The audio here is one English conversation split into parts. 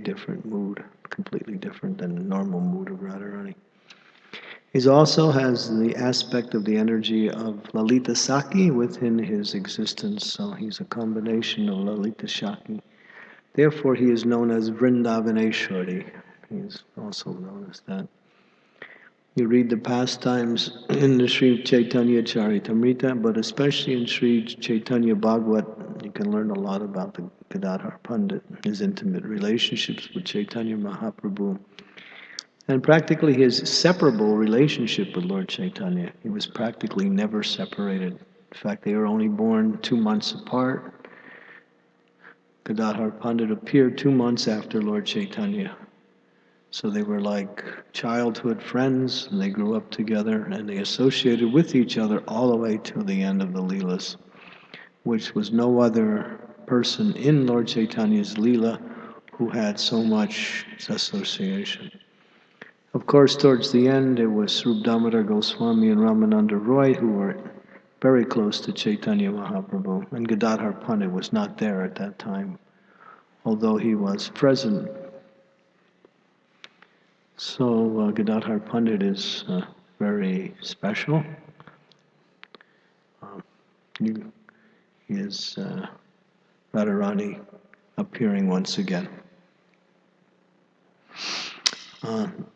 different mood, completely different than the normal mood of Radharani. He also has the aspect of the energy of Lalita Saki within his existence, so he's a combination of Lalita Shakti. Therefore, he is known as Vrindavaneshwari. He is also known as that. You read the pastimes in the Sri Chaitanya Charitamrita, but especially in Sri Chaitanya Bhagvat, you can learn a lot about the Gadadhar Pandit, his intimate relationships with Chaitanya Mahaprabhu, and practically his separable relationship with Lord Chaitanya. He was practically never separated. In fact, they were only born 2 months apart. Gadadhar Pandit appeared 2 months after Lord Chaitanya. So they were like childhood friends, and they grew up together, and they associated with each other all the way to the end of the Leelas, which was no other person in Lord Chaitanya's Leela who had so much association. Of course, towards the end, it was Srup Damodar Goswami and Ramananda Roy who were very close to Chaitanya Mahaprabhu, and Gadadhar Pandit was not there at that time, although he was present. So Gadadhar Pandit is very special. He is Radharani appearing once again.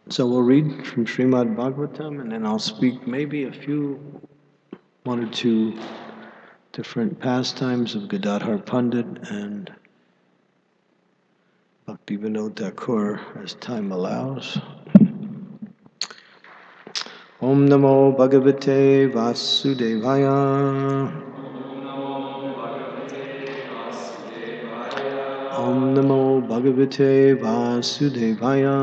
So we'll read from Srimad Bhagvatam, and then I'll speak maybe one or two different pastimes of Gadadhar Pandit and Bhaktivinoda Thakur as time allows. Om Namo Bhagavate Vasudevaya. Om Namo Bhagavate Vasudevaya.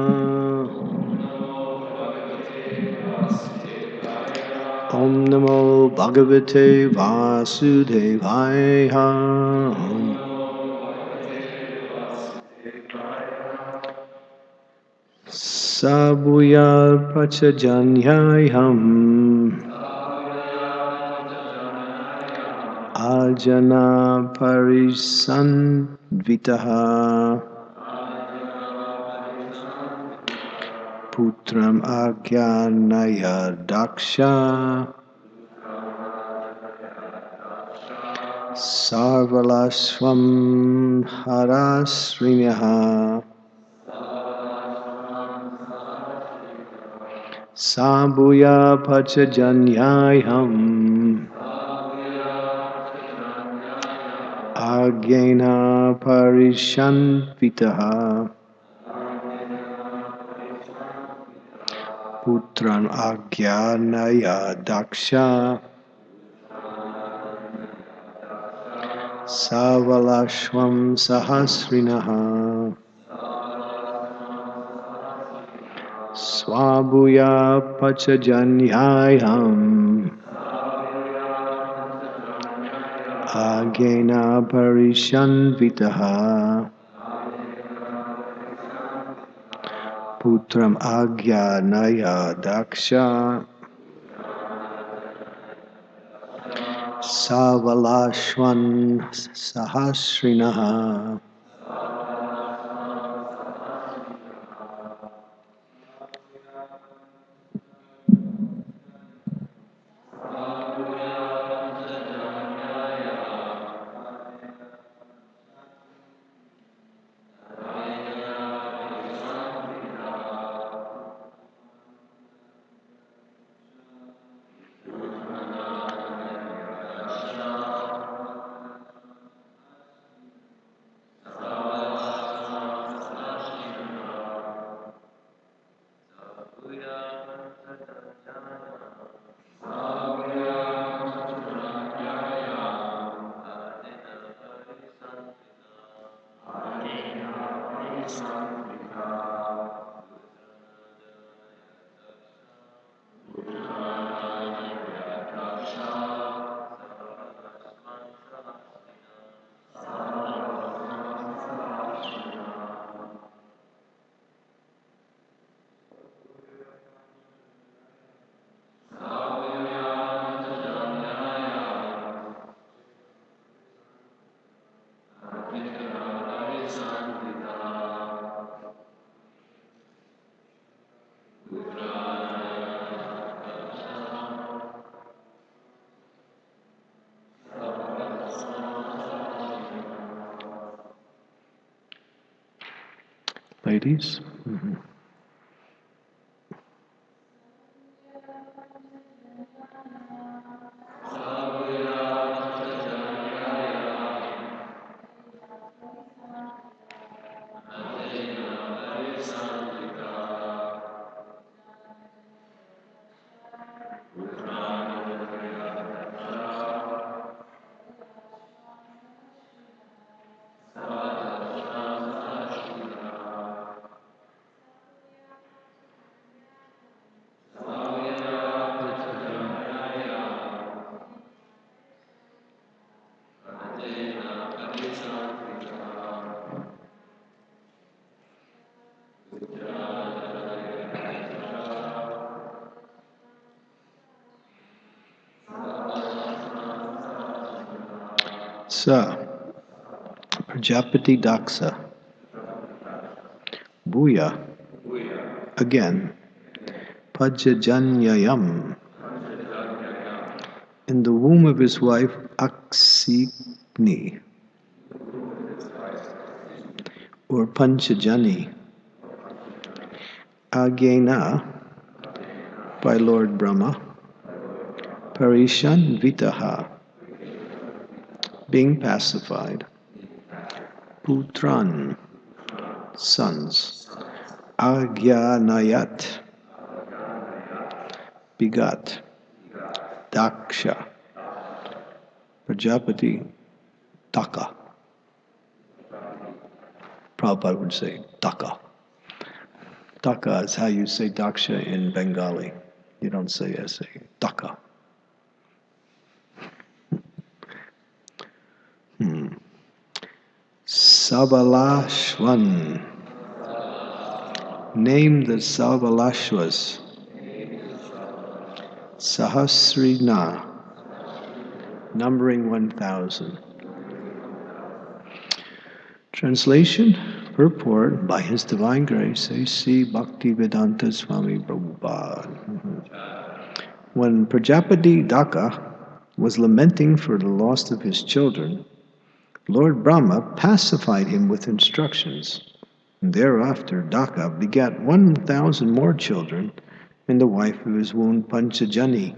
Om Namo Bhagavate Vasudevaya. Sabhuya Prachajanyayam Ajana Parisanvitaha Putram Agyanaya Daksha Sarvalaswam Harasrinyaha Sabhuya Pachajanyayam Agyena Parishanvitaha Putran Agyanaya Daksha Savalashvam Sahasrinaha Swabhuya Pachajanyayam Agena Parishanvitaha Putram Agyanaya Daksha Savalashwan Sahasrinaha. Ladies? Mm-hmm. So, Prajapati Daksa, Bhuya, again, Pajajanyayam, in the womb of his wife Aksigni, or Panchajani, Agena, by Lord Brahma, Parishan Vitaha, being pacified, Putran, sons, Agyanayat, begot, Daksha, Prajapati Taka. Prabhupada would say Taka. Taka is how you say Daksha in Bengali. You don't say S-A, Taka. Sabalashwan. Name the Sabalashwas. Sahasrina. Numbering 1,000. Translation, purport, by His Divine Grace, A.C. Bhaktivedanta Swami Prabhupada. When Prajapati Daka was lamenting for the loss of his children, Lord Brahma pacified him with instructions. And thereafter, Daka begat 1,000 more children and the wife of his womb, Panchajani.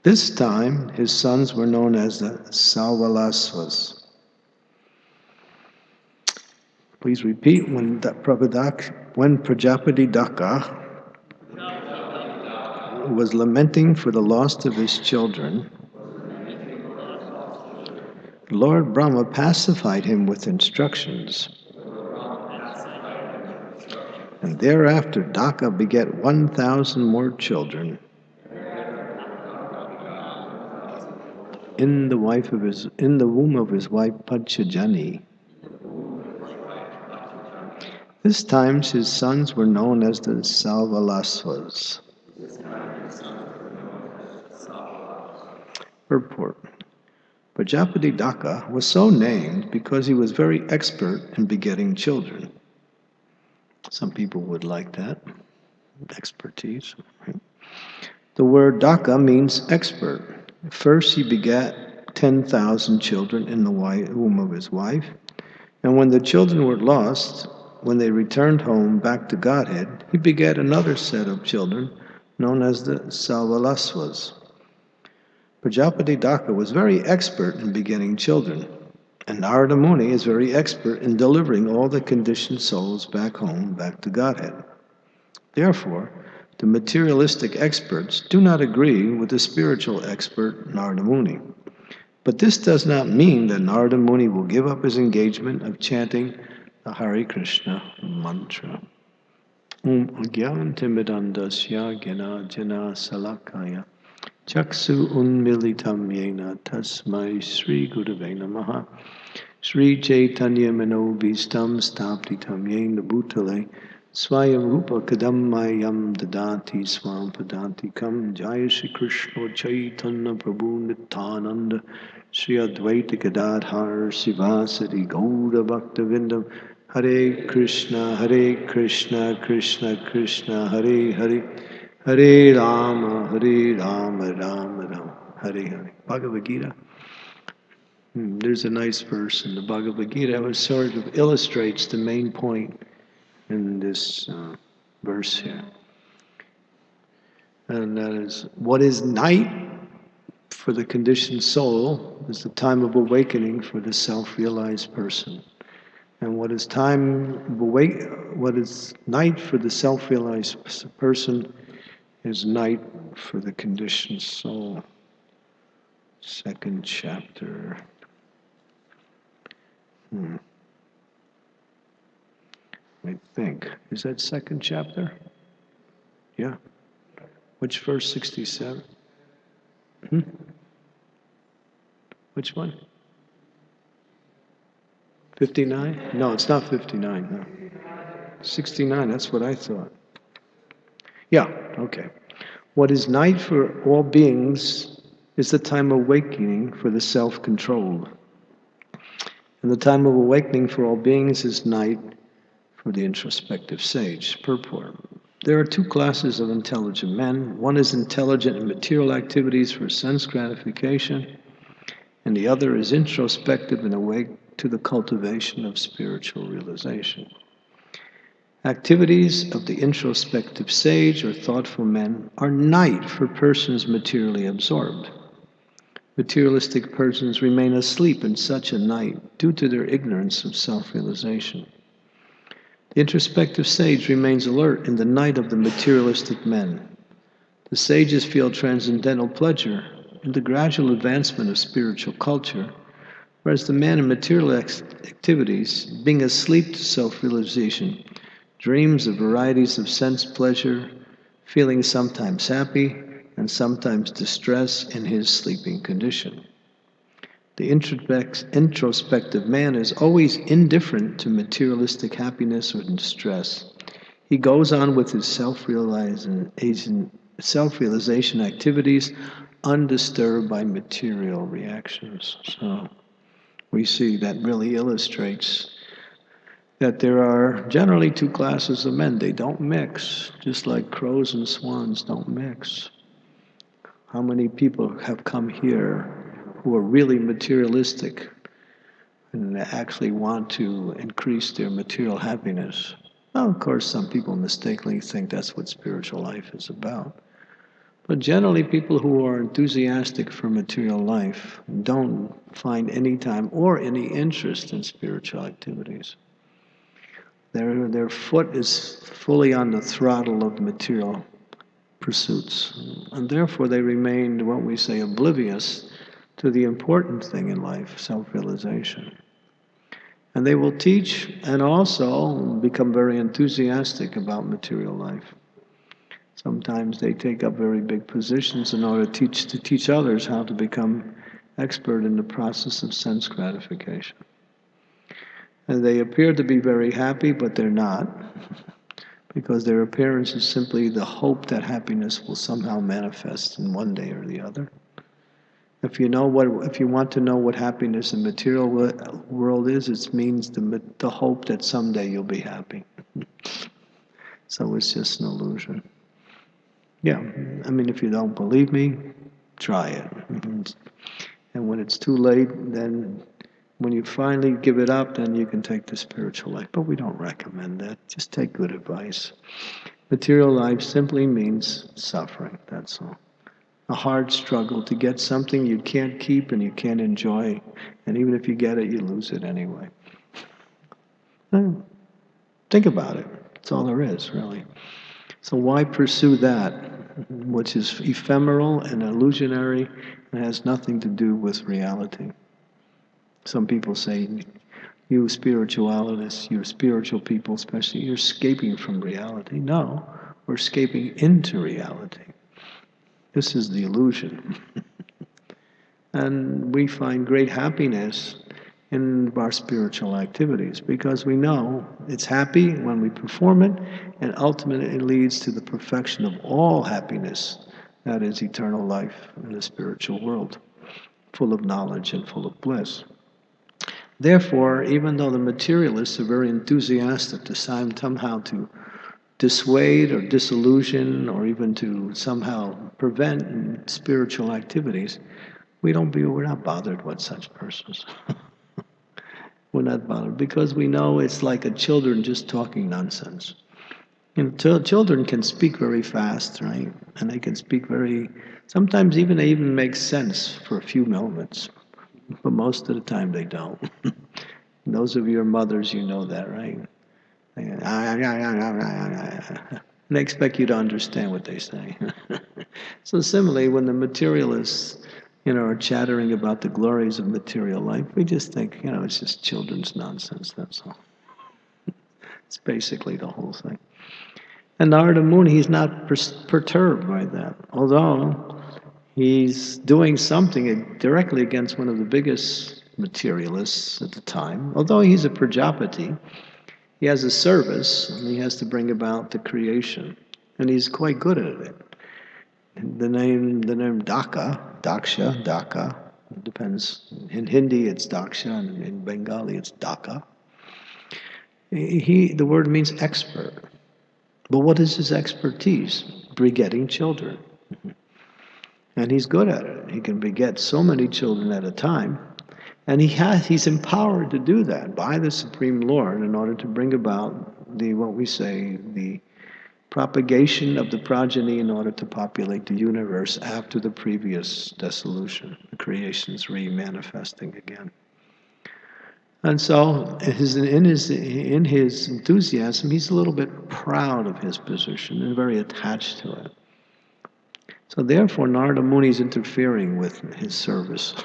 This time, his sons were known as the Salvalasvas. Please repeat, when Prajapati Daka was lamenting for the loss of his children, Lord Brahma pacified him with instructions. And thereafter Daka begat 1,000 more children in the womb of his wife Panchajani. This time his sons were known as the Salvalasvas. Purport. Prajapati Daka was so named because he was very expert in begetting children. Some people would like that, expertise. The word Daka means expert. First he begat 10,000 children in the womb of his wife, and when the children were lost, when they returned home back to Godhead, he begat another set of children known as the Salvalasvas. Prajapati Daka was very expert in begetting children, and Narada Muni is very expert in delivering all the conditioned souls back home, back to Godhead. Therefore, the materialistic experts do not agree with the spiritual expert Narada Muni. But this does not mean that Narada Muni will give up his engagement of chanting the Hare Krishna mantra. Agyantimidandasya Gena Jana Salakaya Chaksu Unmilitam Yena Tasmai Sri Gurave Namaha Sri Chaitanya Manobhistam Staptitam Yena Bhutale Swayam Rupa Kadammayam Dadati Swam Padantikam Jaya Shri Krishna Chaitanya Prabhu Nityananda Sri Advaita Gadadhar Sivasati Gaura Bhaktavindam Hare Krishna Krishna Krishna Hare Hare Hare Rama Rama Rama Hare Hare. Bhagavad Gita. There's a nice verse in the Bhagavad Gita which sort of illustrates the main point in this verse here. And that is, what is night for the conditioned soul is the time of awakening for the self-realized person. And what is night for the self-realized person is night for the conditioned soul. Second chapter. I think. Is that second chapter? Yeah. Which verse? 67? Which one? 59? No, it's not 59. No. 69, that's what I thought. Yeah, okay. What is night for all beings is the time of awakening for the self-controlled. And the time of awakening for all beings is night for the introspective sage. Purport. There are two classes of intelligent men. One is intelligent in material activities for sense gratification, and the other is introspective and awake to the cultivation of spiritual realization. Activities of the introspective sage or thoughtful men are night for persons materially absorbed. Materialistic persons remain asleep in such a night due to their ignorance of self-realization. The introspective sage remains alert in the night of the materialistic men. The sages feel transcendental pleasure in the gradual advancement of spiritual culture, whereas the man in material activities, being asleep to self-realization, dreams of varieties of sense pleasure, feeling sometimes happy and sometimes distress in his sleeping condition. The introspective man is always indifferent to materialistic happiness or distress. He goes on with his self-realization activities undisturbed by material reactions. So we see that really illustrates that there are generally two classes of men. They don't mix, just like crows and swans don't mix. How many people have come here who are really materialistic and actually want to increase their material happiness? Well, of course, some people mistakenly think that's what spiritual life is about. But generally, people who are enthusiastic for material life don't find any time or any interest in spiritual activities. Their foot is fully on the throttle of material pursuits, and therefore they remain, what we say, oblivious to the important thing in life, self-realization. And they will teach and also become very enthusiastic about material life. Sometimes they take up very big positions in order to teach others how to become expert in the process of sense gratification. And they appear to be very happy, but they're not, because their appearance is simply the hope that happiness will somehow manifest in one day or the other. If you want to know what happiness in the material world is, it means the hope that someday you'll be happy. So it's just an illusion. Yeah, I mean, if you don't believe me, try it. And when it's too late, then when you finally give it up, then you can take the spiritual life. But we don't recommend that. Just take good advice. Material life simply means suffering, that's all. A hard struggle to get something you can't keep and you can't enjoy. And even if you get it, you lose it anyway. Think about it. That's all there is, really. So why pursue that, which is ephemeral and illusionary and has nothing to do with reality? Some people say, you spiritualists, you spiritual people especially, you're escaping from reality. No, we're escaping into reality. This is the illusion. And we find great happiness in our spiritual activities because we know it's happy when we perform it, and ultimately it leads to the perfection of all happiness, that is eternal life in the spiritual world, full of knowledge and full of bliss. Therefore, even though the materialists are very enthusiastic to somehow to dissuade or disillusion or even to somehow prevent spiritual activities, we're not bothered with such persons. We're not bothered because we know it's like a children just talking nonsense. Children can speak very fast, right? And they can speak very, sometimes even they even make sense for a few moments, but most of the time they don't. Those of you who are mothers, you know that, right? And they expect you to understand what they say. So similarly, when the materialists, are chattering about the glories of material life, we just think, it's just children's nonsense, that's all. It's basically the whole thing. And Narada Muni, he's not perturbed by that, although he's doing something directly against one of the biggest materialists at the time. Although he's a Prajapati, he has a service, and he has to bring about the creation, and he's quite good at it. The name Daksha, depends. In Hindi it's Daksha, and in Bengali it's Daka. The word means expert. But what is his expertise? Begetting children. And he's good at it. He can beget so many children at a time. And he's empowered to do that by the Supreme Lord in order to bring about the propagation of the progeny in order to populate the universe after the previous dissolution. The creation's re-manifesting again. And so, in his enthusiasm, he's a little bit proud of his position and very attached to it. So therefore, Narada Muni is interfering with his service.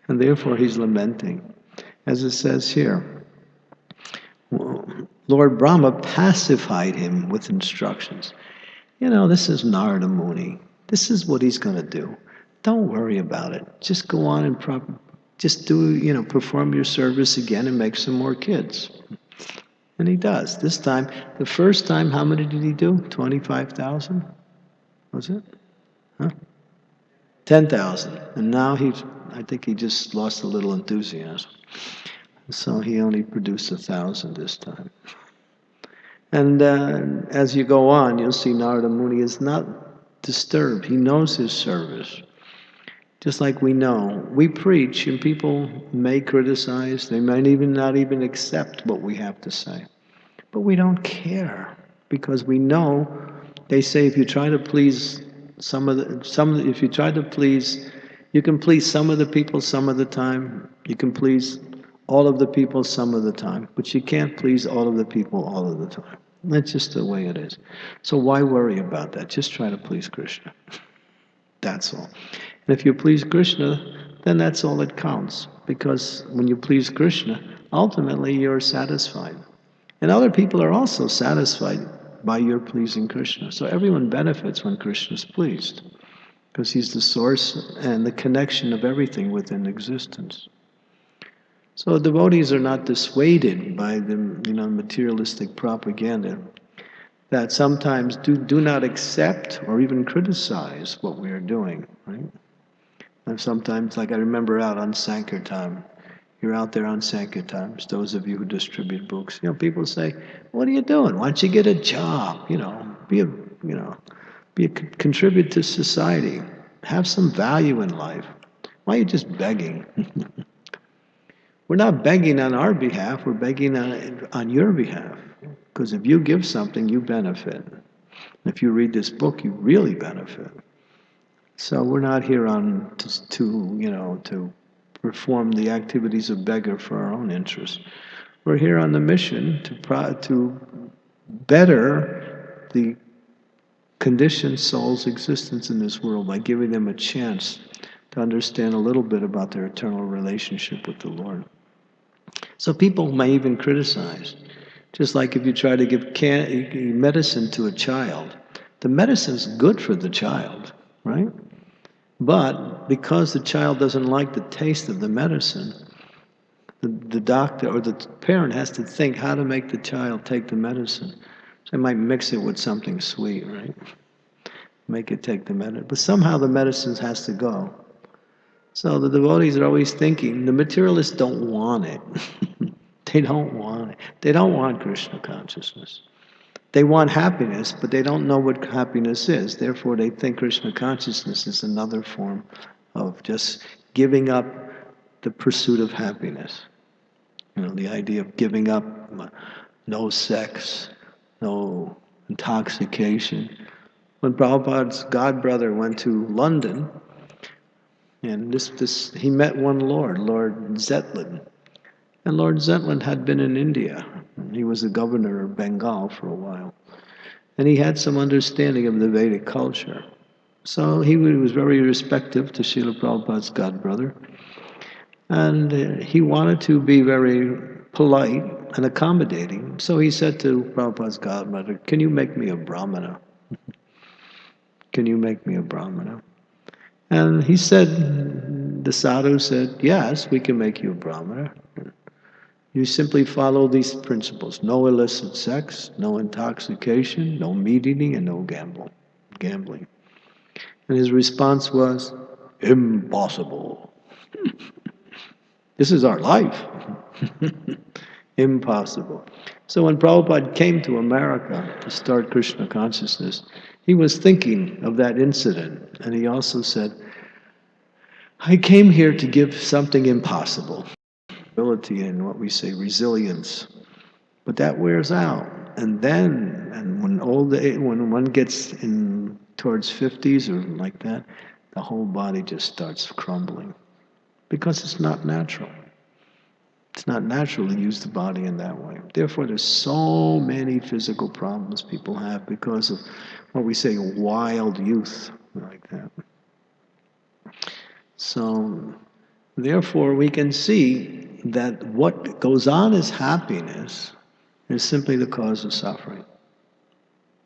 And therefore, he's lamenting. As it says here, Lord Brahma pacified him with instructions. This is Narada Muni. This is what he's going to do. Don't worry about it. Just go on and perform your service again and make some more kids. And he does. This time, the first time, how many did he do? 25,000? Was it? Huh? 10,000. And now I think he just lost a little enthusiasm. So he only produced 1,000 this time. And as you go on, you'll see Narada Muni is not disturbed. He knows his service. Just like we know, we preach and people may criticize, they might not even accept what we have to say. But we don't care because we know, they say if you try to please if you try to please, you can please some of the people some of the time, you can please all of the people some of the time, but you can't please all of the people all of the time. That's just the way it is. So why worry about that? Just try to please Krishna. That's all. And if you please Krishna, then that's all that counts. Because when you please Krishna, ultimately you're satisfied. And other people are also satisfied by your pleasing Krishna. So everyone benefits when Krishna is pleased. Because he's the source and the connection of everything within existence. So devotees are not dissuaded by the materialistic propaganda that sometimes do not accept or even criticize what we are doing, right? And sometimes, like I remember out on Sankirtan, you're out there on Sankirtan, those of you who distribute books, people say, what are you doing? Why don't you get a job? Contribute to society. Have some value in life. Why are you just begging? We're not begging on our behalf, we're begging on your behalf. Because if you give something, you benefit. If you read this book, you really benefit. So we're not here to perform the activities of beggar for our own interests. We're here on the mission to better the conditioned soul's existence in this world by giving them a chance to understand a little bit about their eternal relationship with the Lord. So people may even criticize. Just like if you try to give medicine to a child, the medicine's good for the child, right? But because the child doesn't like the taste of the medicine, the doctor or the parent has to think how to make the child take the medicine. So they might mix it with something sweet, right? Make it take the medicine. But somehow the medicine has to go. So the devotees are always thinking, the materialists don't want it. They don't want it. They don't want Krishna consciousness. They want happiness, but they don't know what happiness is. Therefore, they think Krishna consciousness is another form of just giving up the pursuit of happiness. The idea of giving up no sex, no intoxication. When Prabhupada's godbrother went to London, and he met one Lord Zetlin. And Lord Zetlin had been in India. He was the governor of Bengal for a while. And he had some understanding of the Vedic culture. So he was very respectful to Srila Prabhupada's godbrother. And he wanted to be very polite and accommodating. So he said to Prabhupada's godbrother, "Can you make me a brahmana? Can you make me a brahmana?" And he said, the sadhu said, "Yes, we can make you a brahmana. You simply follow these principles: no illicit sex, no intoxication, no meat eating, and no gambling." And his response was, "Impossible. This is our life." Impossible. So when Prabhupada came to America to start Krishna consciousness, he was thinking of that incident. And he also said, "I came here to give something impossible." Ability and what we say resilience. But that wears out. And when one gets in towards 50s or like that, the whole body just starts crumbling. Because it's not natural. It's not natural to use the body in that way. Therefore, there's so many physical problems people have because of what we say wild youth, like that. So, therefore, we can see that what goes on as happiness is simply the cause of suffering.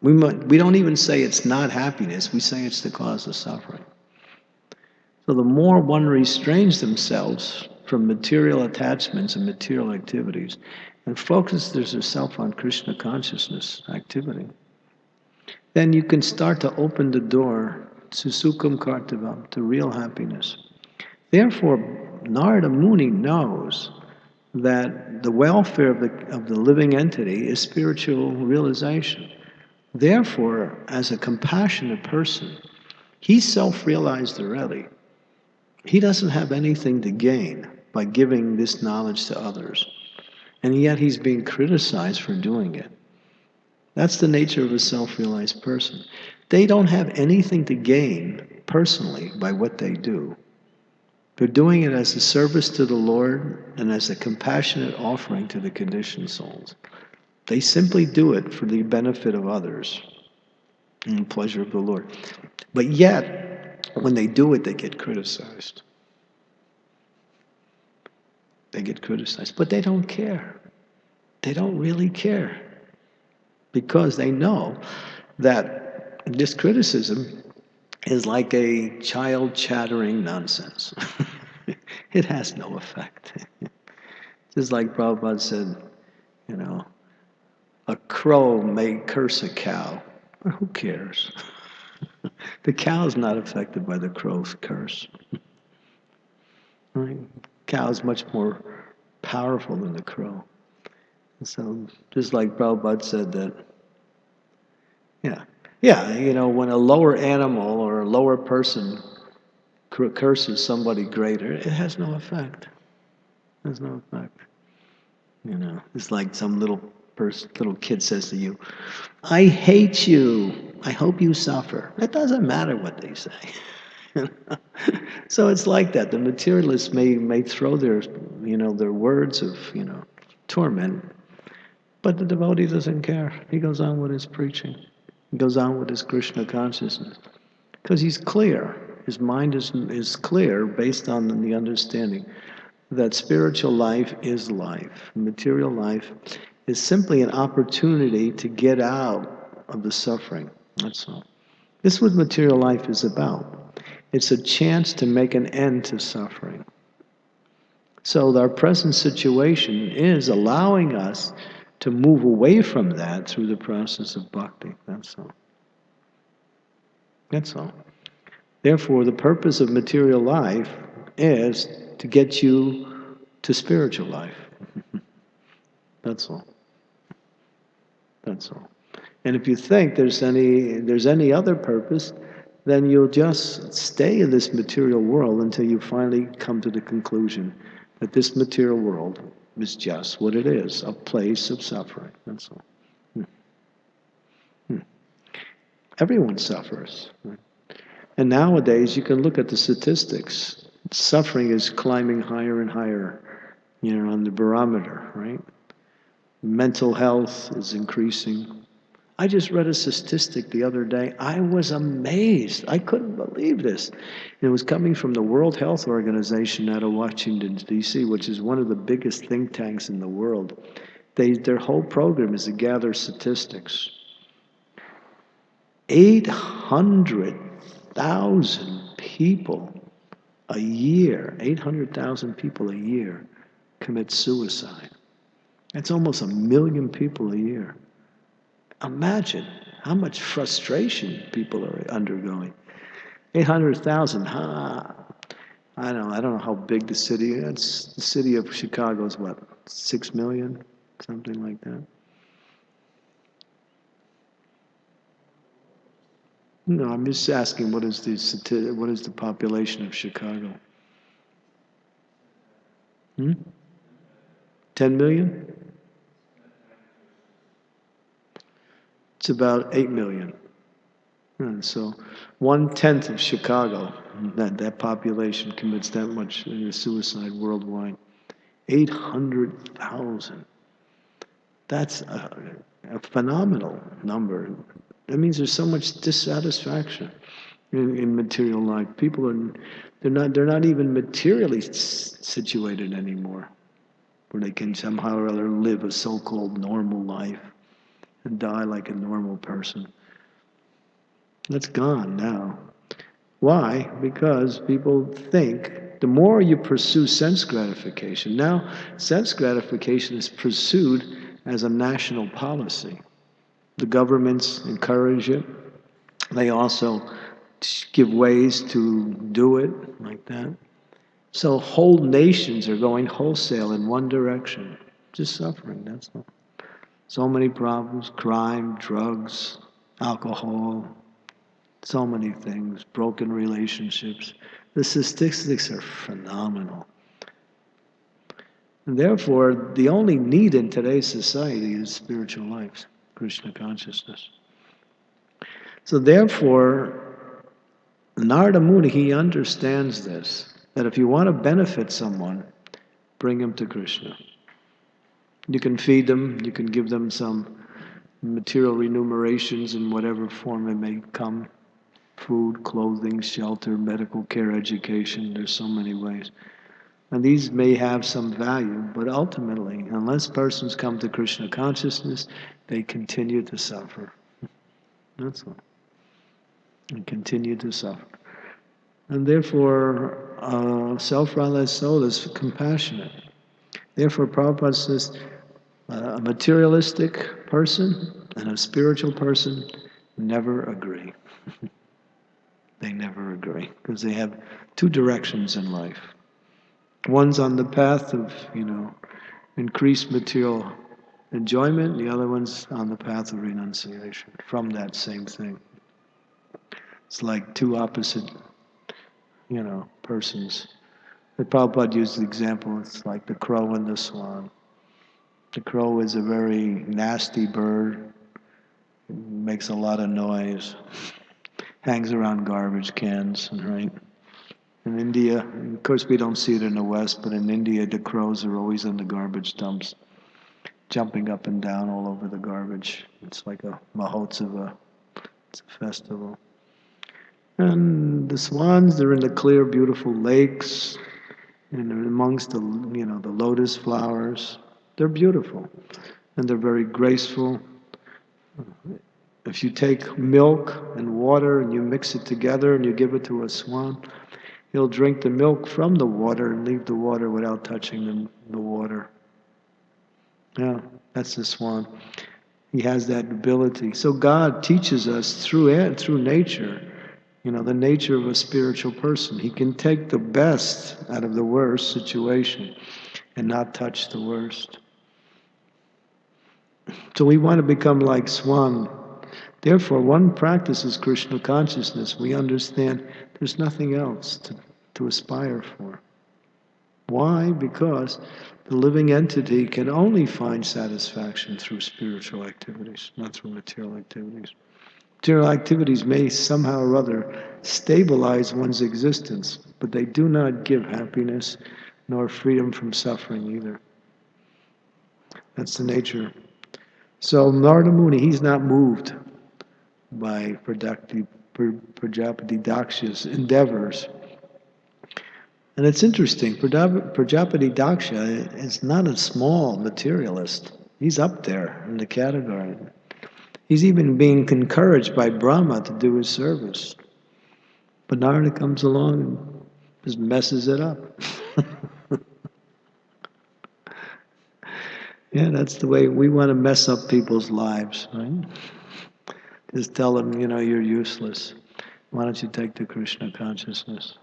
We don't even say it's not happiness, we say it's the cause of suffering. So the more one restrains themselves from material attachments and material activities and focuses herself on Krishna consciousness activity, then you can start to open the door to sukham kartavam, to real happiness. Therefore, Narada Muni knows that the welfare of the living entity is spiritual realization. Therefore, as a compassionate person, he's self-realized already. He doesn't have anything to gain by giving this knowledge to others. And yet he's being criticized for doing it. That's the nature of a self-realized person. They don't have anything to gain personally by what they do. They're doing it as a service to the Lord and as a compassionate offering to the conditioned souls. They simply do it for the benefit of others and the pleasure of the Lord. But yet, when they do it, they get criticized. They get criticized. But they don't care. They don't really care. Because they know that this criticism is like a child chattering nonsense. It has no effect. Just like Prabhupada said, a crow may curse a cow. Well, who cares? The cow is not affected by the crow's curse. Right? Cow is much more powerful than the crow. And so, just like Prabhupada said that, when a lower animal or a lower person curses somebody greater, it has no effect. It has no effect. It's like some little kid says to you, "I hate you. I hope you suffer." It doesn't matter what they say. So it's like that. The materialists may throw their words of torment, but the devotee doesn't care. He goes on with his preaching. He goes on with his Krishna consciousness because he's clear. His mind is clear based on the understanding that spiritual life is life. Material life is simply an opportunity to get out of the suffering. That's all. This is what material life is about. It's a chance to make an end to suffering. So our present situation is allowing us to move away from that through the process of bhakti. That's all. That's all. Therefore, the purpose of material life is to get you to spiritual life. That's all. That's all. And if you think there's any other purpose, then you'll just stay in this material world until you finally come to the conclusion that this material world is just what it is, a place of suffering. That's all. Everyone suffers. And nowadays, you can look at the statistics. Suffering is climbing higher and higher, on the barometer, right? Mental health is increasing. I just read a statistic the other day. I was amazed. I couldn't believe this. It was coming from the World Health Organization out of Washington, D.C., which is one of the biggest think tanks in the world. Their whole program is to gather statistics. 800,000 people a year, 800,000 people a year commit suicide. That's almost 1 million people a year. Imagine how much frustration people are undergoing. 800,000, I don't know how big the city is. The city of Chicago is what, 6 million? Something like that. No, I'm just asking what is the population of Chicago? 10 million? It's about 8 million. And so 1/10 of Chicago, that population commits that much suicide worldwide. 800,000. That's a phenomenal number. That means there's so much dissatisfaction in material life. People they're not even materially situated anymore, where they can somehow or other live a so-called normal life and die like a normal person. That's gone now. Why? Because people think the more you pursue sense gratification, now sense gratification is pursued as a national policy. The governments encourage it. They also give ways to do it like that. So whole nations are going wholesale in one direction. Just suffering, that's all. So many problems, crime, drugs, alcohol, so many things, broken relationships. The statistics are phenomenal. And therefore, the only need in today's society is spiritual life, Krishna consciousness. So therefore, Narada Muni, he understands this, that if you want to benefit someone, bring him to Krishna. You can feed them, you can give them some material remunerations in whatever form it may come. Food, clothing, shelter, medical care, education, there's so many ways. And these may have some value, but ultimately, unless persons come to Krishna consciousness, they continue to suffer. That's all. And continue to suffer. And therefore, self-realized soul is compassionate. Therefore, Prabhupada says, a materialistic person and a spiritual person never agree. They never agree, because they have two directions in life. One's on the path of, increased material enjoyment, the other one's on the path of renunciation from that same thing. It's like two opposite, persons. The Prabhupada used the example, it's like the crow and the swan. The crow is a very nasty bird, it makes a lot of noise, hangs around garbage cans, right? In India, of course we don't see it in the West, but in India the crows are always in the garbage dumps, jumping up and down all over the garbage. It's like a Mahotsava, it's a festival. And the swans, they're in the clear, beautiful lakes, and they're amongst the, the lotus flowers. They're beautiful, and they're very graceful. If you take milk and water and you mix it together and you give it to a swan, he'll drink the milk from the water and leave the water without touching the water. Yeah, that's the swan. He has that ability. So God teaches us through nature, the nature of a spiritual person. He can take the best out of the worst situation and not touch the worst. So we want to become like swan, Therefore, one practices Krishna consciousness. We understand there's nothing else to aspire for. Why? Because the living entity can only find satisfaction through spiritual activities, not through material activities. Material activities may somehow or other stabilize one's existence, but they do not give happiness nor freedom from suffering either. That's the nature. So Narada Muni, he's not moved by Prajapati Daksha's endeavors. And it's interesting, Prajapati Daksha is not a small materialist. He's up there in the category. He's even being encouraged by Brahma to do his service. But Narada comes along and just messes it up. Yeah, that's the way we want to mess up people's lives, right? Just tell them, you're useless. Why don't you take the Krishna consciousness?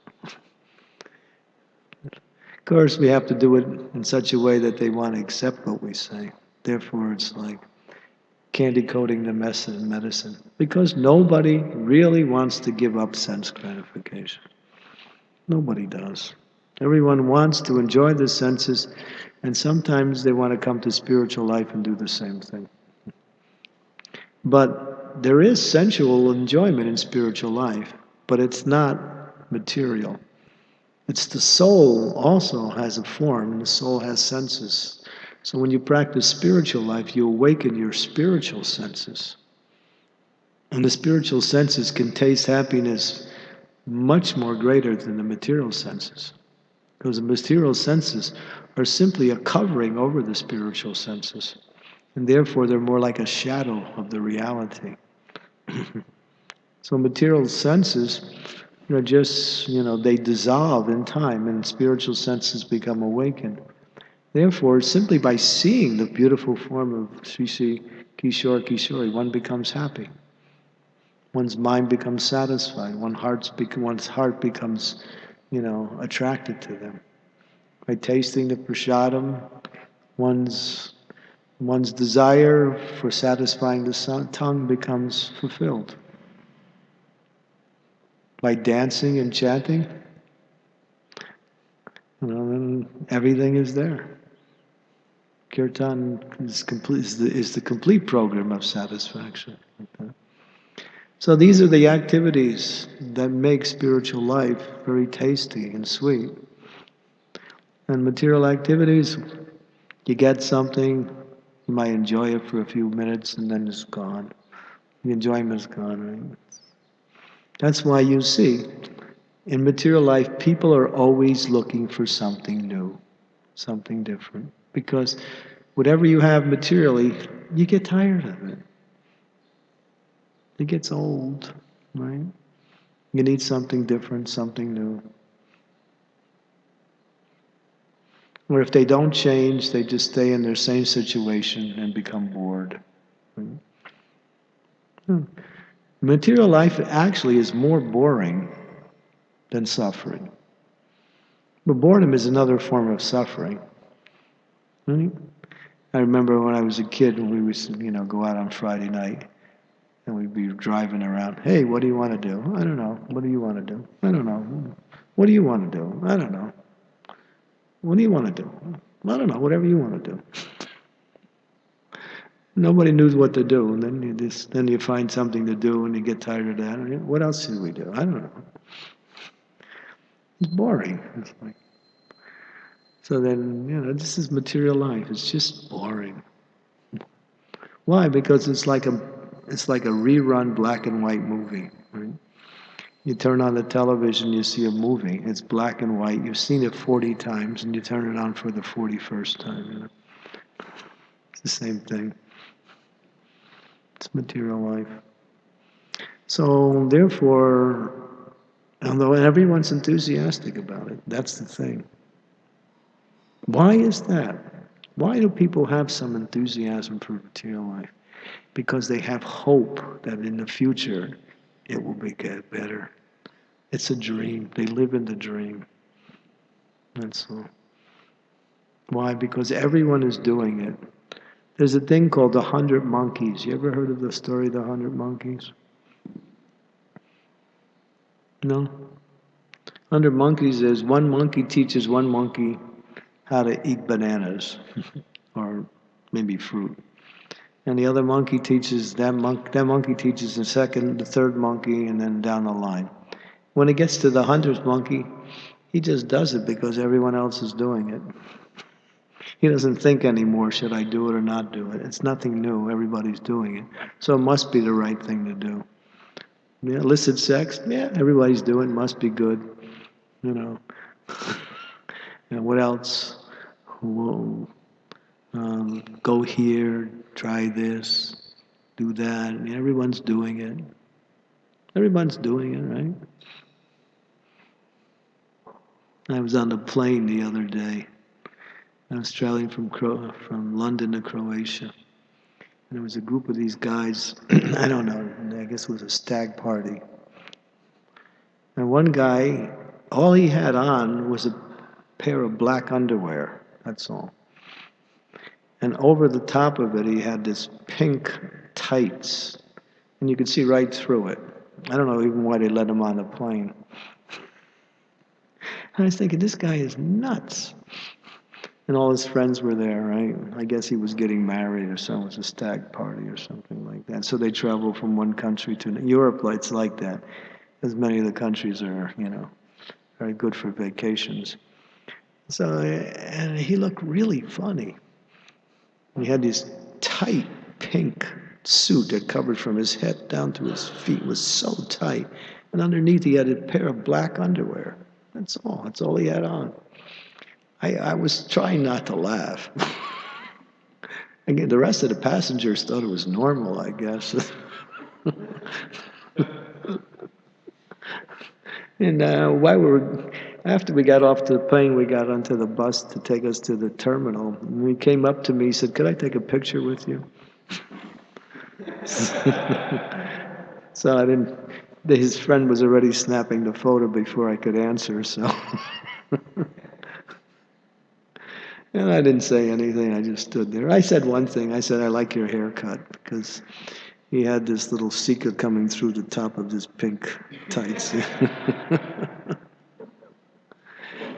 Of course, we have to do it in such a way that they want to accept what we say. Therefore, it's like candy coating the medicine. Because nobody really wants to give up sense gratification. Nobody does. Everyone wants to enjoy the senses, and sometimes they want to come to spiritual life and do the same thing. But there is sensual enjoyment in spiritual life, but it's not material. It's the soul also has a form, and the soul has senses. So when you practice spiritual life, you awaken your spiritual senses. And the spiritual senses can taste happiness much more greater than the material senses. Because the material senses are simply a covering over the spiritual senses. And therefore they're more like a shadow of the reality. So material senses are just, they dissolve in time and spiritual senses become awakened. Therefore, simply by seeing the beautiful form of Sri Sri Kishore Kishori, one becomes happy. One's mind becomes satisfied. One's heart becomes, attracted to them. By tasting the prasadam, one's desire for satisfying the tongue becomes fulfilled. By dancing and chanting, then everything is there. Kirtan is the complete program of satisfaction. Okay? So these are the activities that make spiritual life very tasty and sweet. And material activities, you get something, you might enjoy it for a few minutes and then it's gone. The enjoyment's gone, right? That's why you see, in material life, people are always looking for something new, something different. Because whatever you have materially, you get tired of it. It gets old, right? You need something different, something new. Or if they don't change, they just stay in their same situation and become bored. Right? Material life actually is more boring than suffering. But boredom is another form of suffering. Right? I remember when I was a kid, when we would, go out on Friday night, and we'd be driving around. Hey, what do you want to do? I don't know. What do you want to do? I don't know. What do you want to do? I don't know. What do you want to do? I don't know. Whatever you want to do. Nobody knew what to do, and then you find something to do, and you get tired of that. What else should we do? I don't know. It's boring. It's like, so then, this is material life. It's just boring. Why? Because it's like a rerun black and white movie. Right? You turn on the television, you see a movie. It's black and white. You've seen it 40 times, and you turn it on for the 41st time. It's the same thing. It's material life. So therefore, although everyone's enthusiastic about it, that's the thing. Why is that? Why do people have some enthusiasm for material life? Because they have hope that in the future it will get better. It's a dream. They live in the dream. That's all. Why? Because everyone is doing it. There's a thing called the 100 Monkeys. You ever heard of the story of the 100 Monkeys? No? 100 Monkeys is one monkey teaches one monkey how to eat bananas or maybe fruit. And the other monkey teaches that monkey teaches the third monkey, and then down the line. When it gets to the 100th monkey, he just does it because everyone else is doing it. He doesn't think anymore, should I do it or not do it? It's nothing new, everybody's doing it. So it must be the right thing to do. Yeah, illicit sex, yeah, everybody's doing it, must be good. You know. And what else? Whoa. Go here, try this, do that. And everyone's doing it. Everyone's doing it, right? I was on the plane the other day. I was traveling from London to Croatia. And there was a group of these guys, I don't know, I guess it was a stag party. And one guy, all he had on was a pair of black underwear, that's all. And over the top of it, he had this pink tights. And you could see right through it. I don't know even why they let him on the plane. I was thinking, this guy is nuts. And all his friends were there, right? I guess he was getting married or something. It was a stag party or something like that. So they travel from one country to another. Europe, it's like that. As many of the countries are, very good for vacations. So, and he looked really funny. He had this tight pink suit that covered from his head down to his feet. It was so tight. And underneath he had a pair of black underwear. That's all. That's all he had on. I was trying not to laugh. Again, the rest of the passengers thought it was normal, I guess. And after we got off the plane, we got onto the bus to take us to the terminal. And he came up to me, he said, "Could I take a picture with you?" So I didn't, his friend was already snapping the photo before I could answer, so. And I didn't say anything, I just stood there. I said one thing, I said, "I like your haircut," because he had this little seeker coming through the top of his pink tights.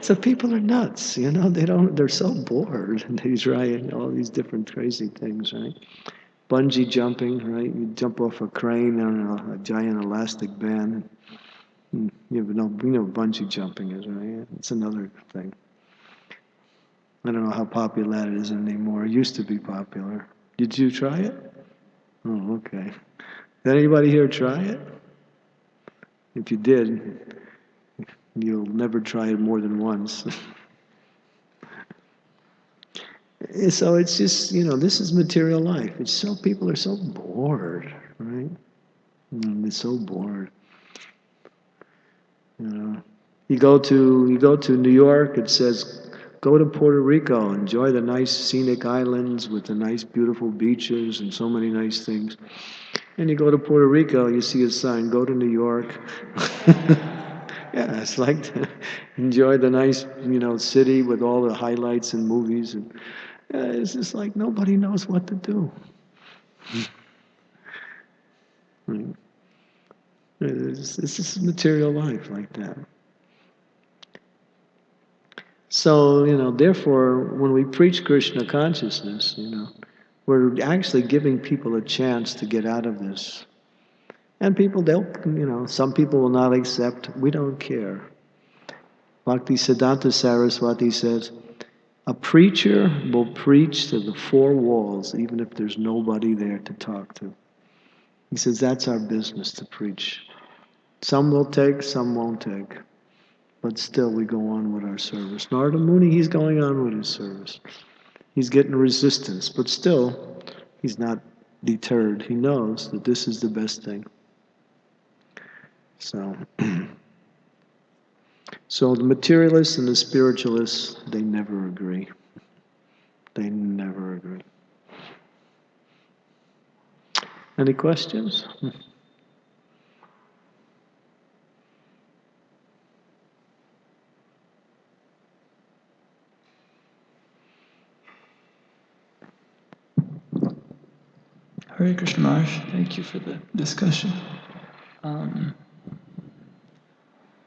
So people are nuts, they're so bored, and they try all these different crazy things, right? Bungee jumping, right? You jump off a crane on a giant elastic band. You know what bungee jumping is, right? It's another thing. I don't know how popular that is anymore. It used to be popular. Did you try it? Oh, okay. Did anybody here try it? If you did, you'll never try it more than once. So it's just, this is material life. People are so bored, right? They're so bored. You go to New York, it says, go to Puerto Rico, enjoy the nice scenic islands with the nice beautiful beaches and so many nice things. And you go to Puerto Rico, you see a sign, go to New York. Yeah, it's like enjoy the nice, city with all the highlights and movies. And it's just like nobody knows what to do. Right? It's just material life like that. So, therefore, when we preach Krishna consciousness, we're actually giving people a chance to get out of this. And people, some people will not accept. We don't care. Bhakti Siddhanta Saraswati says, a preacher will preach to the four walls, even if there's nobody there to talk to. He says, that's our business, to preach. Some will take, some won't take. But still, we go on with our service. Narada Muni, he's going on with his service. He's getting resistance, but still, he's not deterred. He knows that this is the best thing. So, so the materialists and the spiritualists, they never agree. They never agree. Any questions? Hare Krishna Maharaj, thank you for the discussion.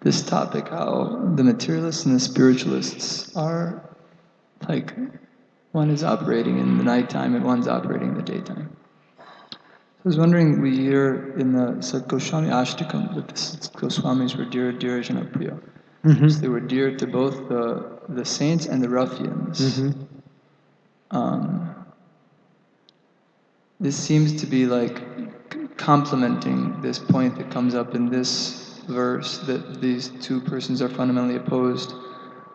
This topic, how the materialists and the spiritualists are like, one is operating in the nighttime and one's operating in the daytime. I was wondering, we hear in the Sat Goswami Ashtakam that the Goswamis were dear Janapriya. Mm-hmm. So they were dear to both the saints and the ruffians. Mm-hmm. This seems to be like complementing this point that comes up in this verse, that these two persons are fundamentally opposed.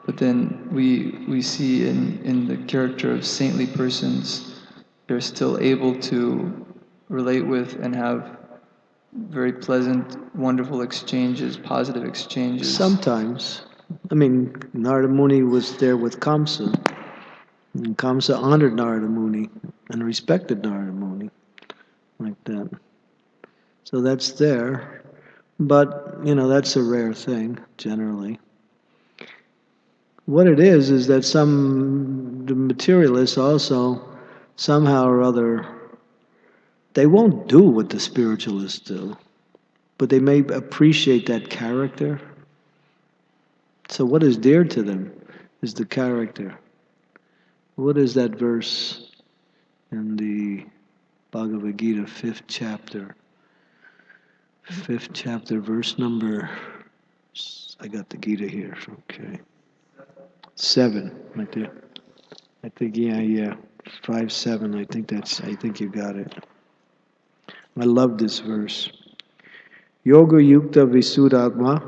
But then we see in the character of saintly persons, they're still able to relate with and have very pleasant, wonderful exchanges, positive exchanges. Sometimes. I mean, Narada Muni was there with Kamsa. And Kamsa honored Narada Muni and respected Narada Muni like that. So that's there. But, that's a rare thing, generally. What it is that the materialists also, somehow or other, they won't do what the spiritualists do, but they may appreciate that character. So what is dear to them is the character. What is that verse in the Bhagavad Gita, 5th chapter? 5th chapter, verse number, I got the Gita here, okay. 7, right there. I think, yeah. 5-7, I think you got it. I love this verse. Yoga yukta visuddhatma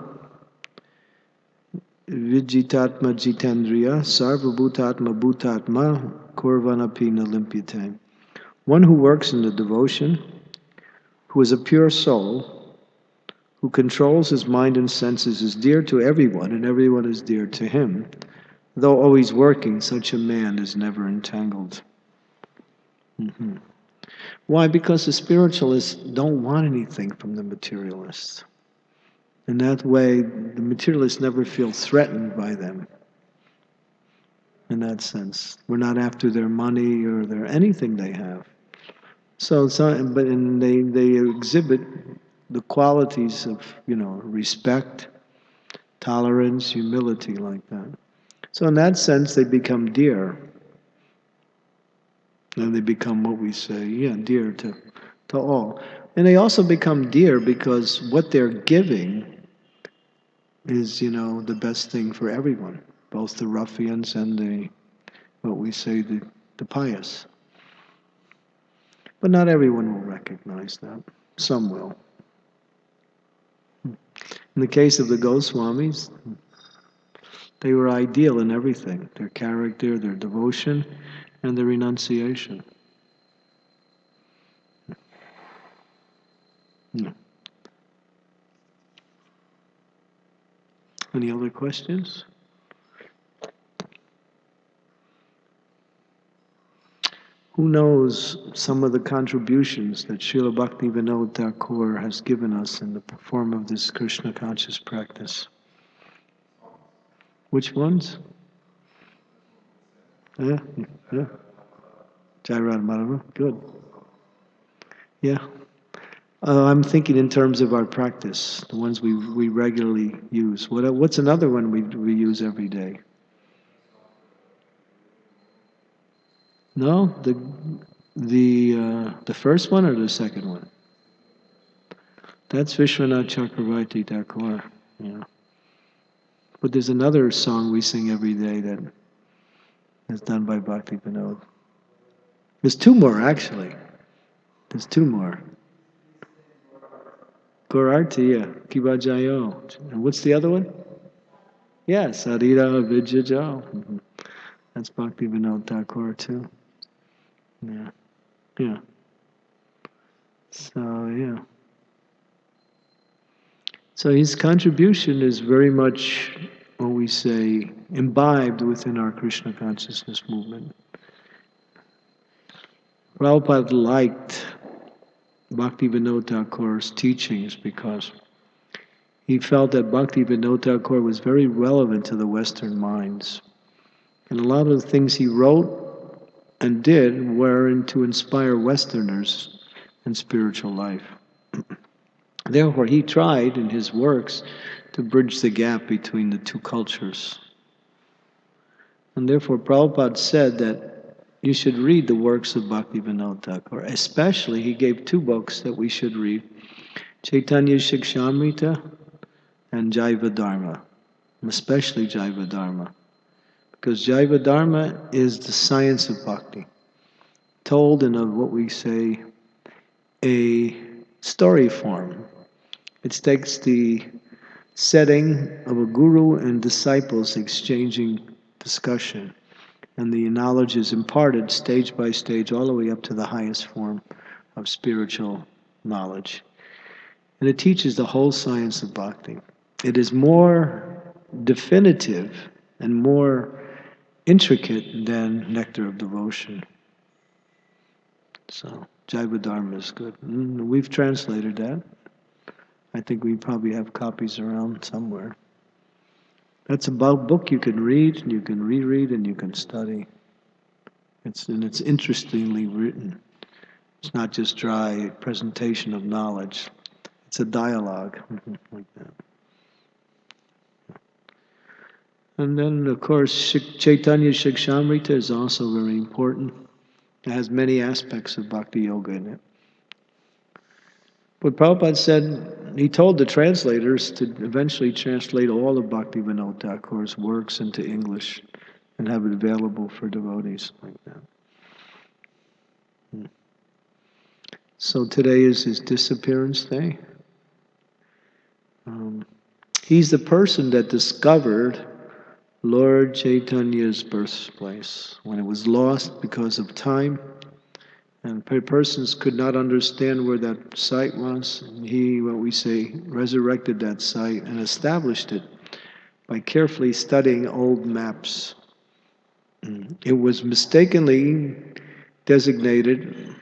vijitatma jitendriya sarvabhutatma bhutatma kurvanapi nalimpyate. One who works in the devotion, who is a pure soul, who controls his mind and senses, is dear to everyone, and everyone is dear to him. Though always working, such a man is never entangled. Mm-hmm. Why? Because the spiritualists don't want anything from the materialists. In that way, the materialists never feel threatened by them. In that sense, we're not after their money or their anything they have. They exhibit the qualities of respect, tolerance, humility, like that. So in that sense, they become dear. And they become what we say, dear to all. And they also become dear because what they're giving is, the best thing for everyone, both the ruffians and the pious. But not everyone will recognize that. Some will. In the case of the Goswamis, they were ideal in everything, their character, their devotion, and their renunciation. Yeah. Any other questions? Who knows some of the contributions that Srila Bhaktivinoda Thakur has given us in the form of this Krishna conscious practice? Which ones? Yeah. Jai Radha Madhava, good. Yeah. I'm thinking in terms of our practice, the ones we regularly use. What's another one we use every day? No, the first one or the second one? That's Vishwanath Chakravarti Thakur. Yeah. But there's another song we sing every day that is done by Bhakti Vinod. There's two more actually. There's two more. Gaurarti, yeah. Kibajayo. And what's the other one? Yes, Sarira Vijajo. Mm-hmm. That's Bhakti Vinod Thakur too. Yeah. So his contribution is very much, what we say, imbibed within our Krishna consciousness movement. Prabhupada liked Bhakti Vinod Thakur's teachings because he felt that Bhakti Vinod Thakur was very relevant to the Western minds. And a lot of the things he wrote and did were to inspire Westerners and spiritual life. Therefore, he tried in his works to bridge the gap between the two cultures. And therefore, Prabhupada said that you should read the works of Bhaktivinoda Thakur. Especially, he gave two books that we should read, Chaitanya Shikshamrita and Jaiva Dharma, especially Jaiva Dharma. Because Jaiva Dharma is the science of bhakti, told in what we say, a story form. It takes the setting of a guru and disciples exchanging discussion, and the knowledge is imparted stage by stage all the way up to the highest form of spiritual knowledge. And it teaches the whole science of bhakti. It is more definitive and more intricate than Nectar of Devotion. So, Jaiva Dharma is good. We've translated that. I think we probably have copies around somewhere. That's a book you can read, you can reread, and you can study. It's interestingly written. It's not just dry presentation of knowledge. It's a dialogue like that. And then, of course, Chaitanya Shikshamrita is also very important. It has many aspects of Bhakti Yoga in it. But Prabhupada said, he told the translators to eventually translate all of Bhaktivinoda Thakur's works into English and have it available for devotees like that. So today is his disappearance day. He's the person that discovered Lord Chaitanya's birthplace when it was lost because of time, and persons could not understand where that site was. He, what we say, resurrected that site and established it by carefully studying old maps. It was mistakenly designated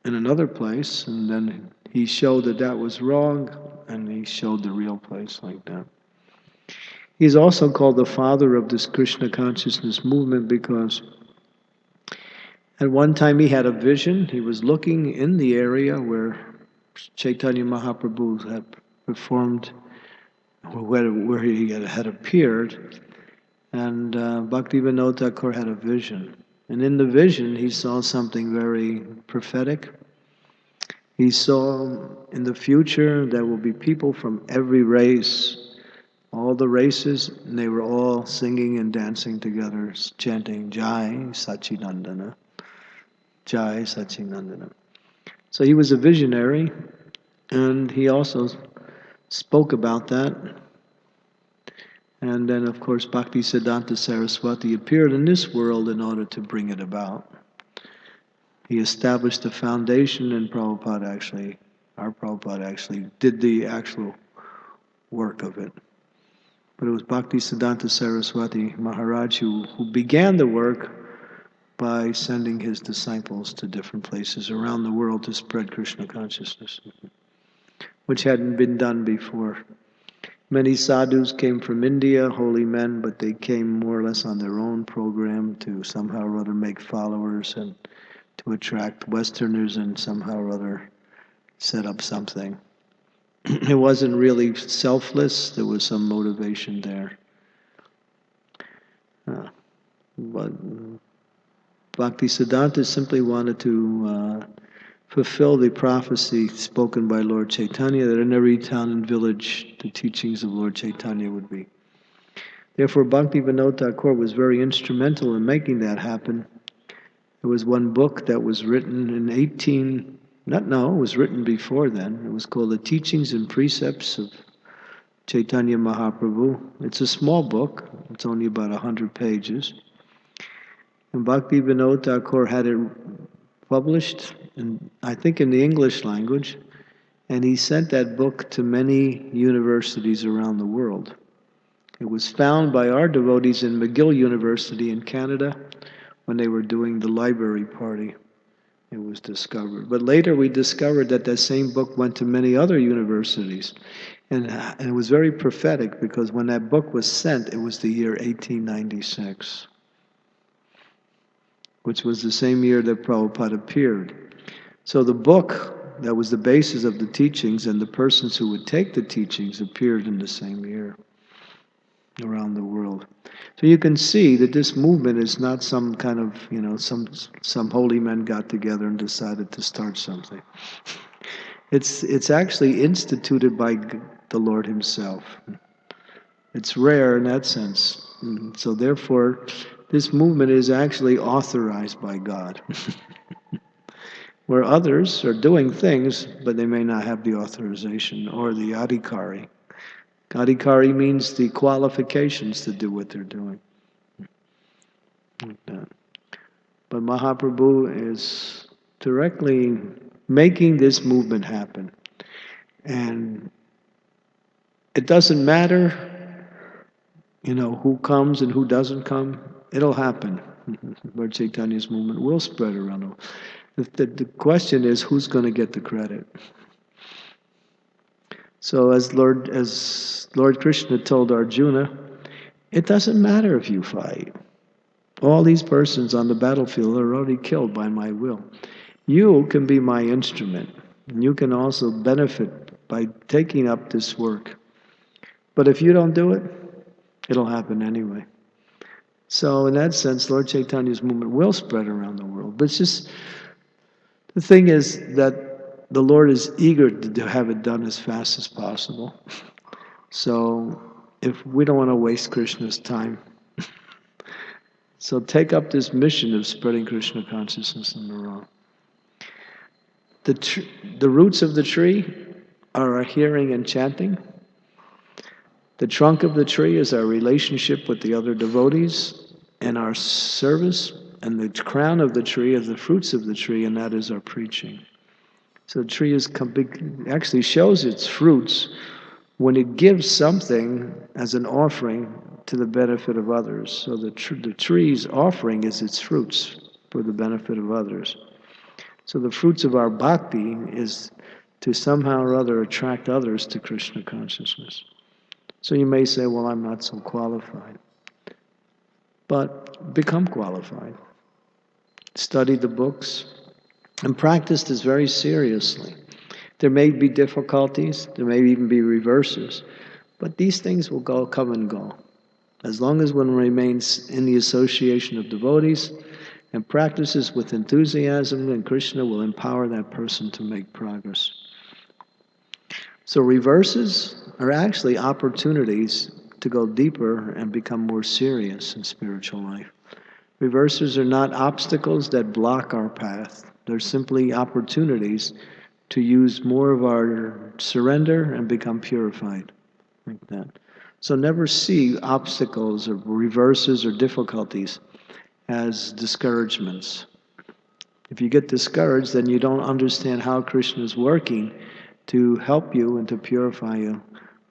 in another place, and then he showed that that was wrong, and he showed the real place like that. He's also called the father of this Krishna consciousness movement because at one time he had a vision. He was looking in the area where Chaitanya Mahaprabhu had performed, where he had appeared, and Bhaktivinoda Thakur had a vision. And in the vision he saw something very prophetic. He saw in the future there will be people from every race, all the races, and they were all singing and dancing together, chanting Jai Sachinandana, Jai Sachinandana. So he was a visionary, and he also spoke about that. And then, of course, Bhaktisiddhanta Saraswati appeared in this world in order to bring it about. He established the foundation, and our Prabhupada actually did the actual work of it. But it was Bhaktisiddhanta Saraswati Maharaj who began the work by sending his disciples to different places around the world to spread Krishna consciousness, which hadn't been done before. Many sadhus came from India, holy men, but they came more or less on their own program to somehow or other make followers and to attract Westerners and somehow or other set up something. It wasn't really selfless, there was some motivation there. But Bhaktisiddhanta simply wanted to fulfill the prophecy spoken by Lord Chaitanya that in every town and village the teachings of Lord Chaitanya would be. Therefore, Bhaktivinoda Thakur was very instrumental in making that happen. There was one book that was written in it was written before then. It was called The Teachings and Precepts of Chaitanya Mahaprabhu. It's a small book. It's only about 100 pages. And Bhaktivinoda Thakur had it published, I think in the English language, and he sent that book to many universities around the world. It was found by our devotees in McGill University in Canada when they were doing the library party. It was discovered. But later we discovered that same book went to many other universities. And it was very prophetic because when that book was sent, it was the year 1896, which was the same year that Prabhupada appeared. So the book that was the basis of the teachings and the persons who would take the teachings appeared in the same year around the world. So you can see that this movement is not some kind of, some holy men got together and decided to start something. It's actually instituted by the Lord Himself. It's rare in that sense. So therefore, this movement is actually authorized by God. Where others are doing things, but they may not have the authorization or the adhikari. Adhikari means the qualifications to do what they're doing. Like that. But Mahaprabhu is directly making this movement happen. And it doesn't matter, who comes and who doesn't come. It'll happen. Lord Chaitanya's movement will spread around. The question is, who's going to get the credit? So as Lord Krishna told Arjuna, it doesn't matter if you fight. All these persons on the battlefield are already killed by my will. You can be my instrument. And you can also benefit by taking up this work. But if you don't do it, it'll happen anyway. So in that sense, Lord Chaitanya's movement will spread around the world. But it's just, the thing is that the Lord is eager to have it done as fast as possible. So if we don't want to waste Krishna's time, so take up this mission of spreading Krishna consciousness in the world. The roots of the tree are our hearing and chanting. The trunk of the tree is our relationship with the other devotees and our service. And the crown of the tree is the fruits of the tree, and that is our preaching. So the tree actually shows its fruits when it gives something as an offering to the benefit of others. So the tree's offering is its fruits for the benefit of others. So the fruits of our bhakti is to somehow or other attract others to Krishna consciousness. So you may say, well, I'm not so qualified. But become qualified. Study the books and practice this very seriously. There may be difficulties, there may even be reverses, but these things will come and go. As long as one remains in the association of devotees and practices with enthusiasm, then Krishna will empower that person to make progress. So reverses are actually opportunities to go deeper and become more serious in spiritual life. Reverses are not obstacles that block our path. They're simply opportunities to use more of our surrender and become purified, like that. So never see obstacles or reverses or difficulties as discouragements. If you get discouraged, then you don't understand how Krishna is working to help you and to purify you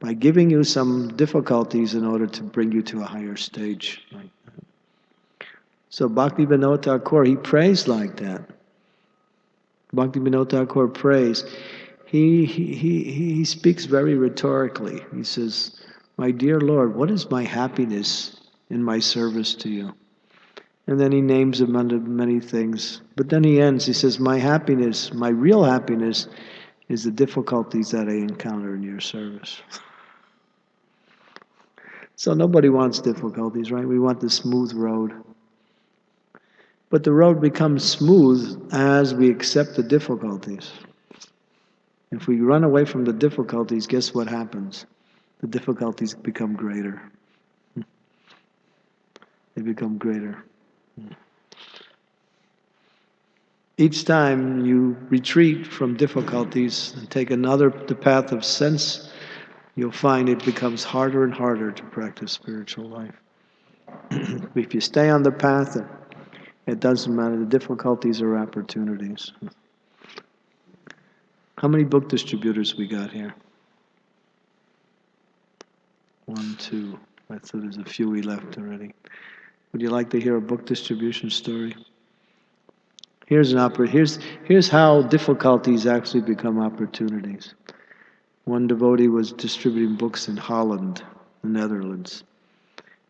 by giving you some difficulties in order to bring you to a higher stage. Like that. So Bhakti Vinod Thakur, he prays like that. Bhakti Vinod Thakur prays. He speaks very rhetorically. He says, my dear Lord, what is my happiness in my service to you? And then he names them under many things. But then he ends, he says, my happiness, my real happiness is the difficulties that I encounter in your service. So nobody wants difficulties, right? We want the smooth road. But the road becomes smooth as we accept the difficulties. If we run away from the difficulties, guess what happens? The difficulties become greater. They become greater. Each time you retreat from difficulties and take the path of sense, you'll find it becomes harder and harder to practice spiritual life. If you stay on the path, it doesn't matter. The difficulties are opportunities. How many book distributors we got here? 1, 2. I thought there's a few we left already. Would you like to hear a book distribution story? Here's how difficulties actually become opportunities. One devotee was distributing books in Holland, the Netherlands.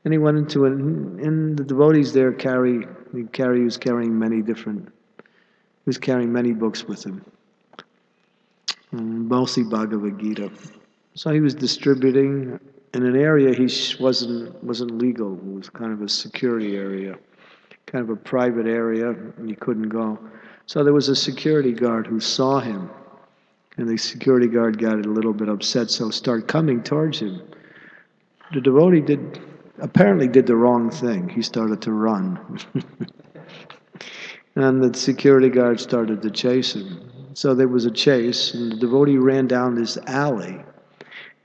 And he went into it, and the devotees there he was carrying many different, was carrying many books with him, mostly Bhagavad Gita. So he was distributing in an area he wasn't legal. It was kind of a security area, kind of a private area, and you couldn't go. So there was a security guard who saw him, and the security guard got a little bit upset, so started coming towards him. The devotee apparently did the wrong thing. He started to run. And the security guard started to chase him. So there was a chase, and the devotee ran down this alley,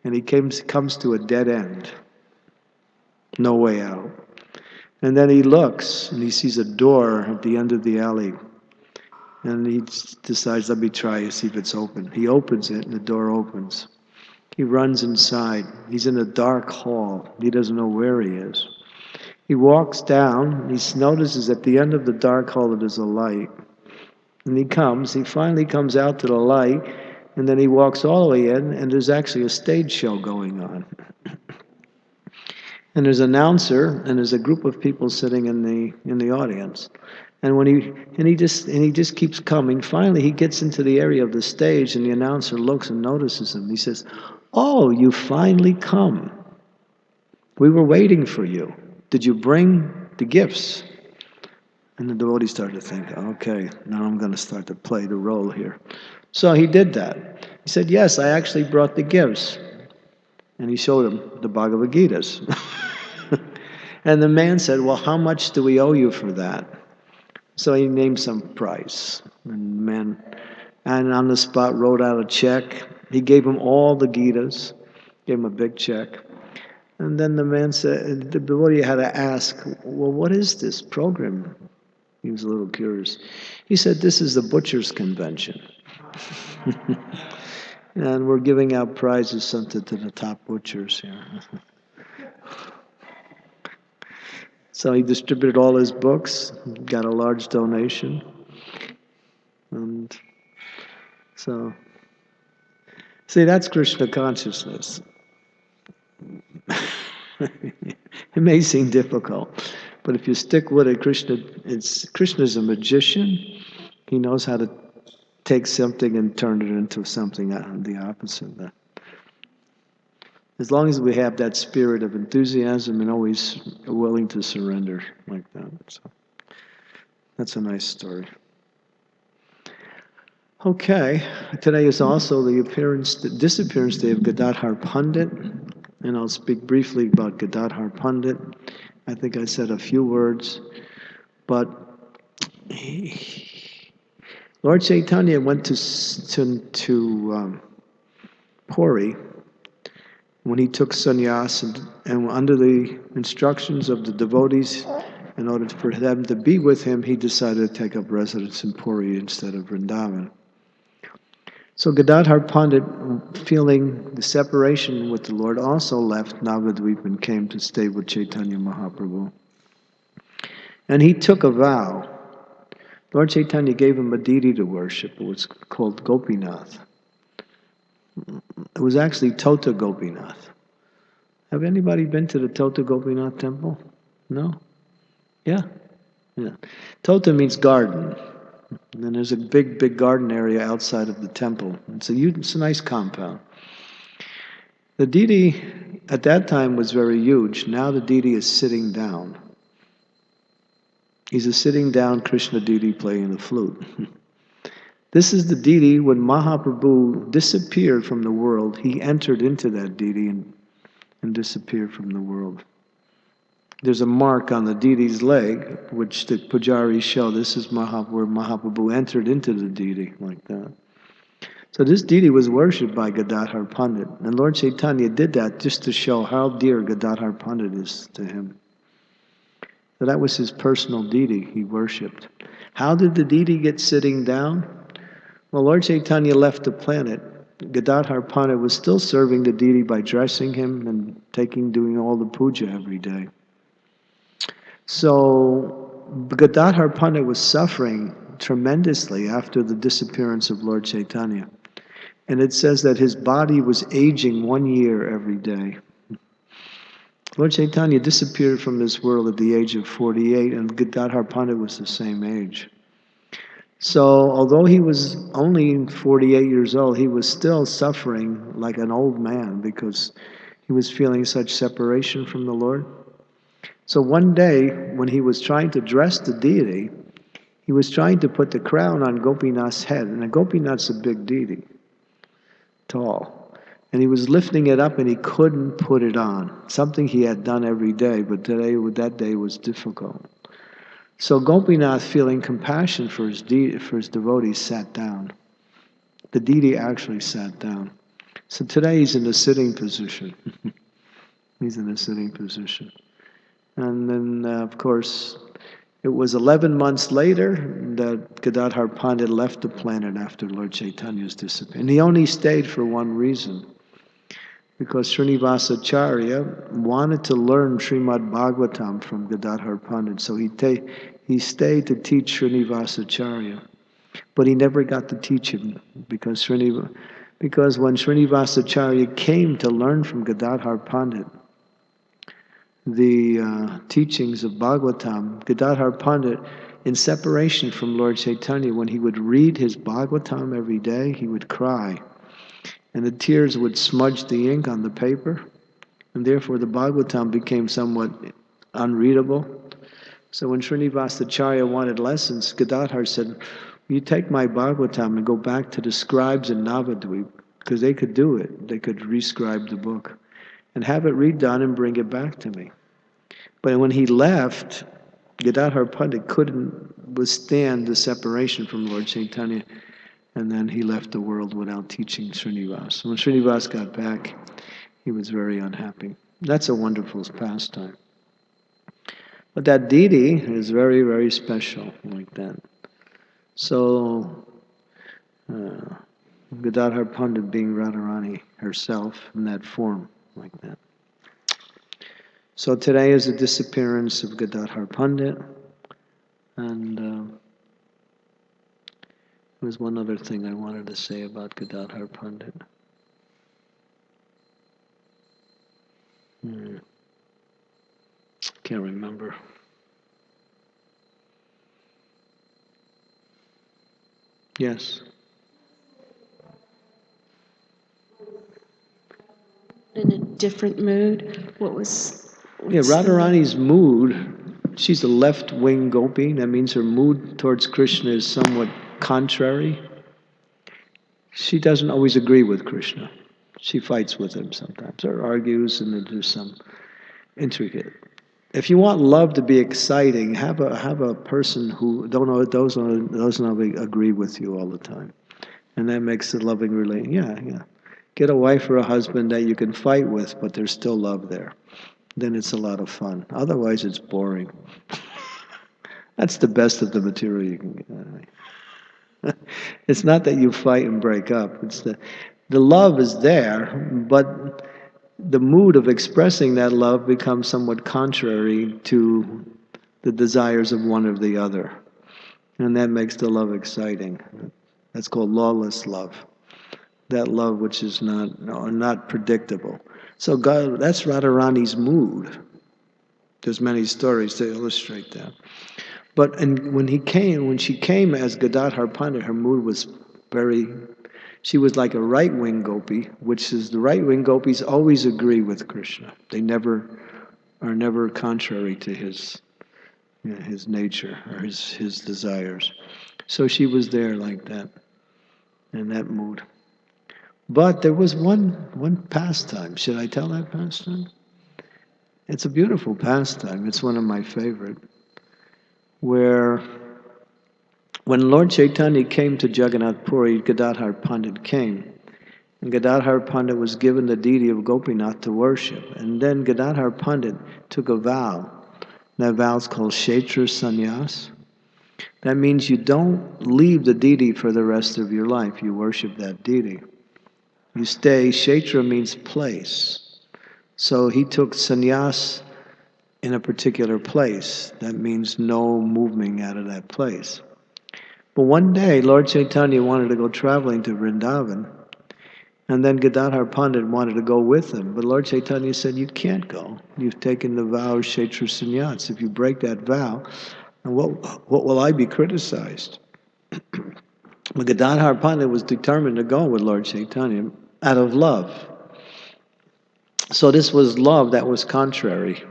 and he comes to a dead end. No way out. And then he looks, and he sees a door at the end of the alley. And he decides, let me try and see if it's open. He opens it, and the door opens. He runs inside. He's in a dark hall. He doesn't know where he is. He walks down, and he notices at the end of the dark hall that there's a light. And he finally comes out to the light, and then he walks all the way in, and there's actually a stage show going on. And there's an announcer, and there's a group of people sitting in the audience. And he just keeps coming. Finally, he gets into the area of the stage, and the announcer looks and notices him. He says, "Oh, you finally come. We were waiting for you. Did you bring the gifts?" And the devotee started to think, okay, now I'm going to start to play the role here. So he did that. He said, "Yes, I actually brought the gifts." And he showed him the Bhagavad Gitas. And the man said, "Well, how much do we owe you for that?" So he named some price. And the man, and on the spot, wrote out a check. He gave him all the Gitas, gave him a big check. And then the man said, the devotee had to ask, "Well, what is this program?" He was a little curious. He said, "This is the Butchers' Convention." And we're giving out prizes to the top butchers here. So he distributed all his books, got a large donation. And so, see, that's Krishna consciousness. It may seem difficult, but if you stick with it, Krishna's a magician. He knows how to take something and turn it into something the opposite of that. As long as we have that spirit of enthusiasm and always willing to surrender like that. So that's a nice story. Okay, today is also the disappearance day of Gadadhar Pandit, and I'll speak briefly about Gadadhar Pandit. I think I said a few words, but Lord Chaitanya went to Puri when he took sannyas, and under the instructions of the devotees, in order for them to be with him, he decided to take up residence in Puri instead of Vrindavan. So Gadadhar Pandit, feeling the separation with the Lord, also left Navadvip and came to stay with Chaitanya Mahaprabhu. And he took a vow. Lord Chaitanya gave him a deity to worship. It was called Gopinath. It was actually Tota Gopinath. Have anybody been to the Tota Gopinath temple? No? Yeah? Yeah. Tota means garden. And then there's a big, big garden area outside of the temple. It's a nice compound. The deity at that time was very huge. Now the deity is sitting down. He's a sitting down Krishna deity playing the flute. This is the deity, when Mahaprabhu disappeared from the world, he entered into that deity and disappeared from the world. There's a mark on the deity's leg, which the pujaris show. This is where Mahaprabhu entered into the deity, like that. So this deity was worshipped by Gadadhar Pandit. And Lord Chaitanya did that just to show how dear Gadadhar Pandit is to him. So that was his personal deity he worshipped. How did the deity get sitting down? Well, Lord Chaitanya left the planet. Gadadhar Pandit was still serving the deity by dressing him and doing all the puja every day. So Gadadhar Pandit was suffering tremendously after the disappearance of Lord Chaitanya. And it says that his body was aging 1 year every day. Lord Chaitanya disappeared from this world at the age of 48, and Gadadhar Pandit was the same age. So although he was only 48 years old, he was still suffering like an old man because he was feeling such separation from the Lord. So one day, when he was trying to dress the deity, he was trying to put the crown on Gopinath's head. And Gopinath's a big deity, tall. And he was lifting it up and he couldn't put it on. Something he had done every day, but that day was difficult. So Gopinath, feeling compassion for his devotees, sat down. The deity actually sat down. So today he's in the sitting position. He's in a sitting position. And then, of course, it was 11 months later that Gadadhar Pandit left the planet after Lord Chaitanya's disappearance. And he only stayed for one reason, because Srinivasacharya wanted to learn Srimad Bhagvatam from Gadadhar Pandit. So he stayed to teach Srinivasacharya. But he never got to teach him because when Srinivasacharya came to learn from Gadadhar Pandit the teachings of Bhagavatam, Gadadhar Pandit, in separation from Lord Chaitanya, when he would read his Bhagavatam every day, he would cry. And the tears would smudge the ink on the paper, and therefore the Bhagavatam became somewhat unreadable. So when Srinivasacharya wanted lessons, Gadadhar said, you take my Bhagavatam and go back to the scribes in Navadvip, because they could do it. They could rescribe the book and have it redone and bring it back to me. But when he left, Gadadhar Pandit couldn't withstand the separation from Lord Chaitanya, and then he left the world without teaching Srinivas. When Srinivas got back, he was very unhappy. That's a wonderful pastime. But that deity is very, very special like that. So, Gadadhar Pandit being Radharani herself in that form like that. So today is the disappearance of Gadadhar Pandit, and there's one other thing I wanted to say about Gadadhar Pandit. Can't remember. Yes. In a different mood? What's Radharani's mood, she's a left-wing gopi. That means her mood towards Krishna is somewhat contrary. She doesn't always agree with Krishna. She fights with him sometimes, or argues, and there's some intricate. If you want love to be exciting, have a person who doesn't agree with you all the time, and that makes a loving relation. Yeah. Get a wife or a husband that you can fight with, but there's still love there. Then it's a lot of fun. Otherwise, it's boring. That's the best of the material you can get. It's not that you fight and break up. It's the love is there, but the mood of expressing that love becomes somewhat contrary to the desires of one or the other. And that makes the love exciting. That's called lawless love. That love which is not predictable. So God, that's Radharani's mood. There's many stories to illustrate that. But when she came as Gadadhar Pandit, her mood was she was like a right-wing gopi, which is the right-wing gopis always agree with Krishna. They are never contrary to his nature or his desires. So she was there like that, in that mood. But there was one pastime. Should I tell that pastime? It's a beautiful pastime. It's one of my favorite. Where when Lord Chaitanya came to Jagannath Puri, Gadadhar Pandit came. And Gadadhar Pandit was given the deity of Gopinath to worship. And then Gadadhar Pandit took a vow. That vow is called Kshetra Sannyas. That means you don't leave the deity for the rest of your life. You worship that deity. You stay. Kshetra means place. So he took sannyas in a particular place. That means no moving out of that place. But one day, Lord Chaitanya wanted to go traveling to Vrindavan, and then Gadadhar Pandit wanted to go with him. But Lord Chaitanya said, you can't go. You've taken the vow of Kshetra Sannyas. If you break that vow, what will I be criticized? But Gadadhar Pandit was determined to go with Lord Chaitanya out of love. So this was love that was contrary.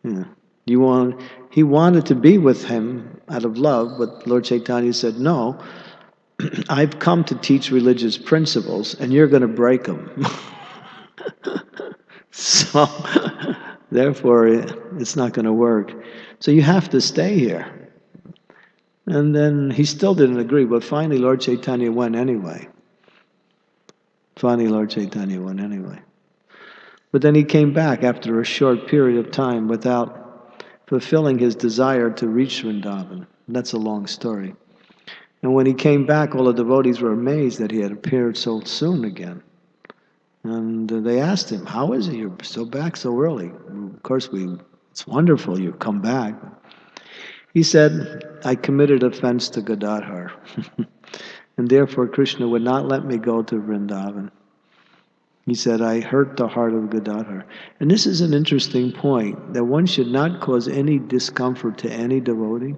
Yeah. He wanted to be with him out of love, but Lord Chaitanya said, no, I've come to teach religious principles, and you're going to break them. So, therefore, it's not going to work. So you have to stay here. And then he still didn't agree, but finally Lord Chaitanya went anyway. But then he came back after a short period of time without fulfilling his desire to reach Vrindavan. That's a long story. And when he came back, all the devotees were amazed that he had appeared so soon again. And they asked him, how is it you're so back so early? Of course, it's wonderful you've come back. He said, I committed offense to Gadadhar. And therefore Krishna would not let me go to Vrindavan. He said, I hurt the heart of Gadadhar. And this is an interesting point, that one should not cause any discomfort to any devotee.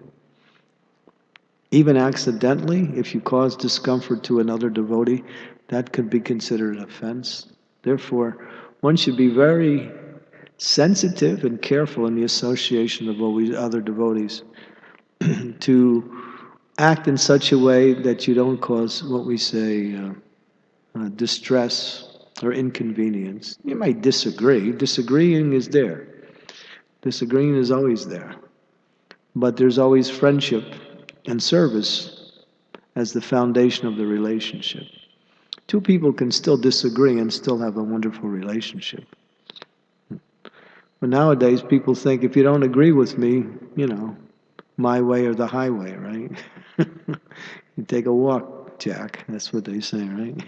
Even accidentally, if you cause discomfort to another devotee, that could be considered an offense. Therefore, one should be very sensitive and careful in the association of other devotees to act in such a way that you don't cause what we say distress or inconvenience. You might disagree. Disagreeing is there. Disagreeing is always there. But there's always friendship and service as the foundation of the relationship. Two people can still disagree and still have a wonderful relationship. But nowadays people think if you don't agree with me, my way or the highway, right? You take a walk, Jack. That's what they say, right?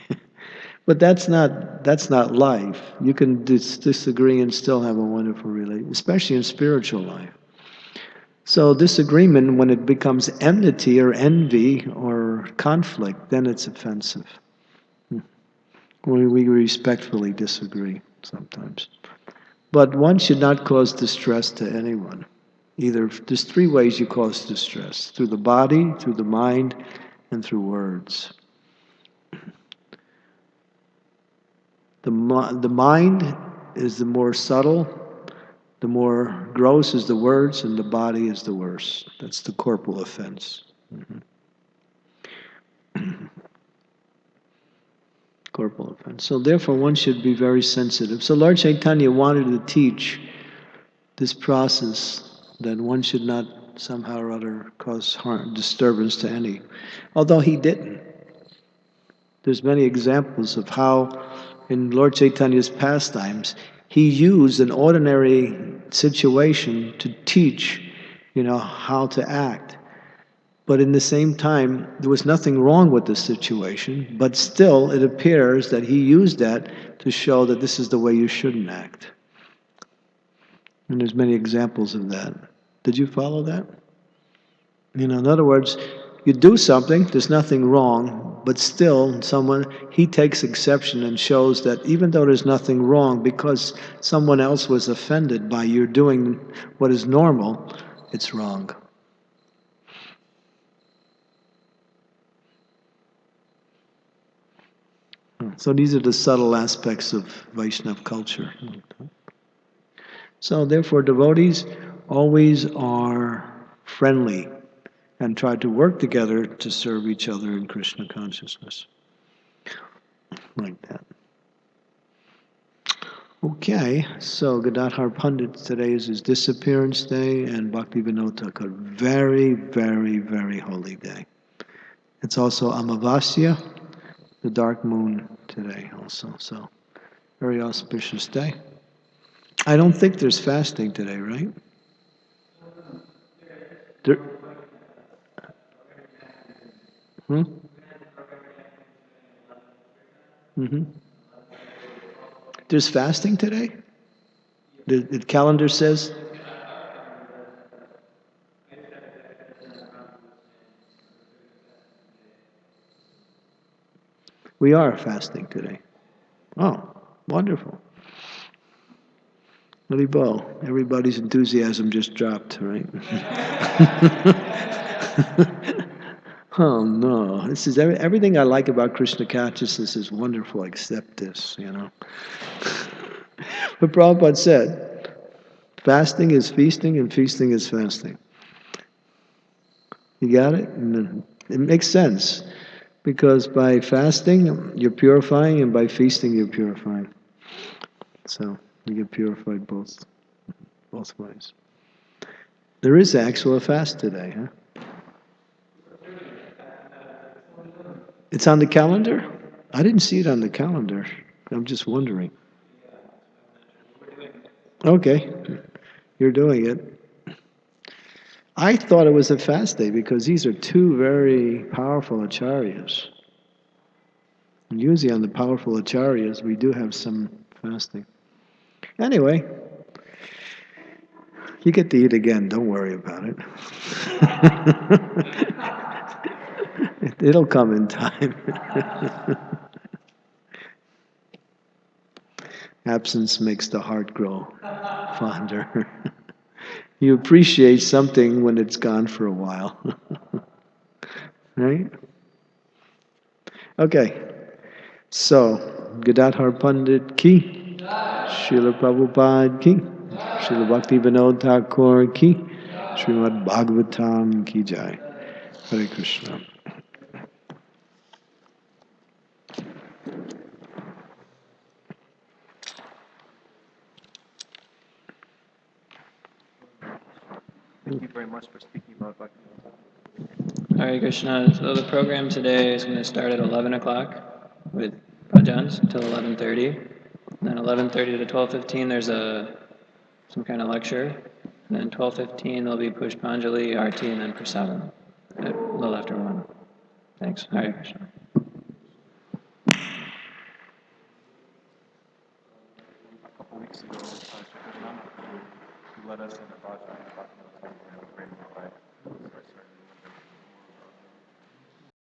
But that's not life. You can disagree and still have a wonderful relationship, especially in spiritual life. So disagreement, when it becomes enmity or envy or conflict, then it's offensive. We respectfully disagree sometimes. But one should not cause distress to anyone. There's three ways you cause distress: through the body, through the mind, and through words. The mind is the more subtle, the more gross is the words, and the body is the worse. That's the corporal offense. Corporal offense. So therefore one should be very sensitive. So Lord Chaitanya wanted to teach this process that one should not somehow or other cause harm, disturbance to any. Although he didn't. There's many examples of how in Lord Chaitanya's pastimes he used an ordinary situation to teach, how to act. But in the same time, there was nothing wrong with the situation, but still it appears that he used that to show that this is the way you shouldn't act. And there's many examples of that. Did you follow that? In other words, you do something, there's nothing wrong, but still he takes exception and shows that even though there's nothing wrong, because someone else was offended by your doing what is normal, it's wrong. So these are the subtle aspects of Vaishnava culture. So therefore devotees always are friendly and try to work together to serve each other in Krishna consciousness. Like that. Okay, so Gadadhar Pandit, today is his disappearance day, and Bhaktivinoda Thakur, very, very, very holy day. It's also Amavasya, the dark moon today also, so very auspicious day. I don't think there's fasting today, right? There, There's fasting today? The calendar says? We are fasting today. Oh, wonderful. Haribol. Everybody's enthusiasm just dropped, right? Oh no, this is everything I like about Krishna consciousness is wonderful, except this, you know. But Prabhupada said, fasting is feasting and feasting is fasting. You got it? And it makes sense. Because by fasting, you're purifying, and by feasting, you're purifying. So you get purified both ways. There is actual a fast today, huh? It's on the calendar? I didn't see it on the calendar. I'm just wondering. Okay, you're doing it. I thought it was a fast day because these are two very powerful acharyas. And usually on the powerful acharyas, we do have some fasting. Anyway, you get to eat again. Don't worry about it. It'll come in time. Absence makes the heart grow fonder. You appreciate something when it's gone for a while. Right? Okay. So, Gadadhar Pandit ki, Srila Prabhupada ki, Srila Bhakti Vinod Thakur ki, Srimad Bhagvatam ki jai. Hare Krishna. Thank you very much for speaking about Bhakti. Hare Krishna. So the program today is going to start at 11 o'clock with bhajans until 11:30. And then 11:30 to 12:15 there's some kind of lecture. And then 12:15 there'll be Pushpanjali, Arti, and then Prasadam at a little after 1. Thanks. Hare Krishna. A couple weeks ago, Chaitanya led us in a bhajan.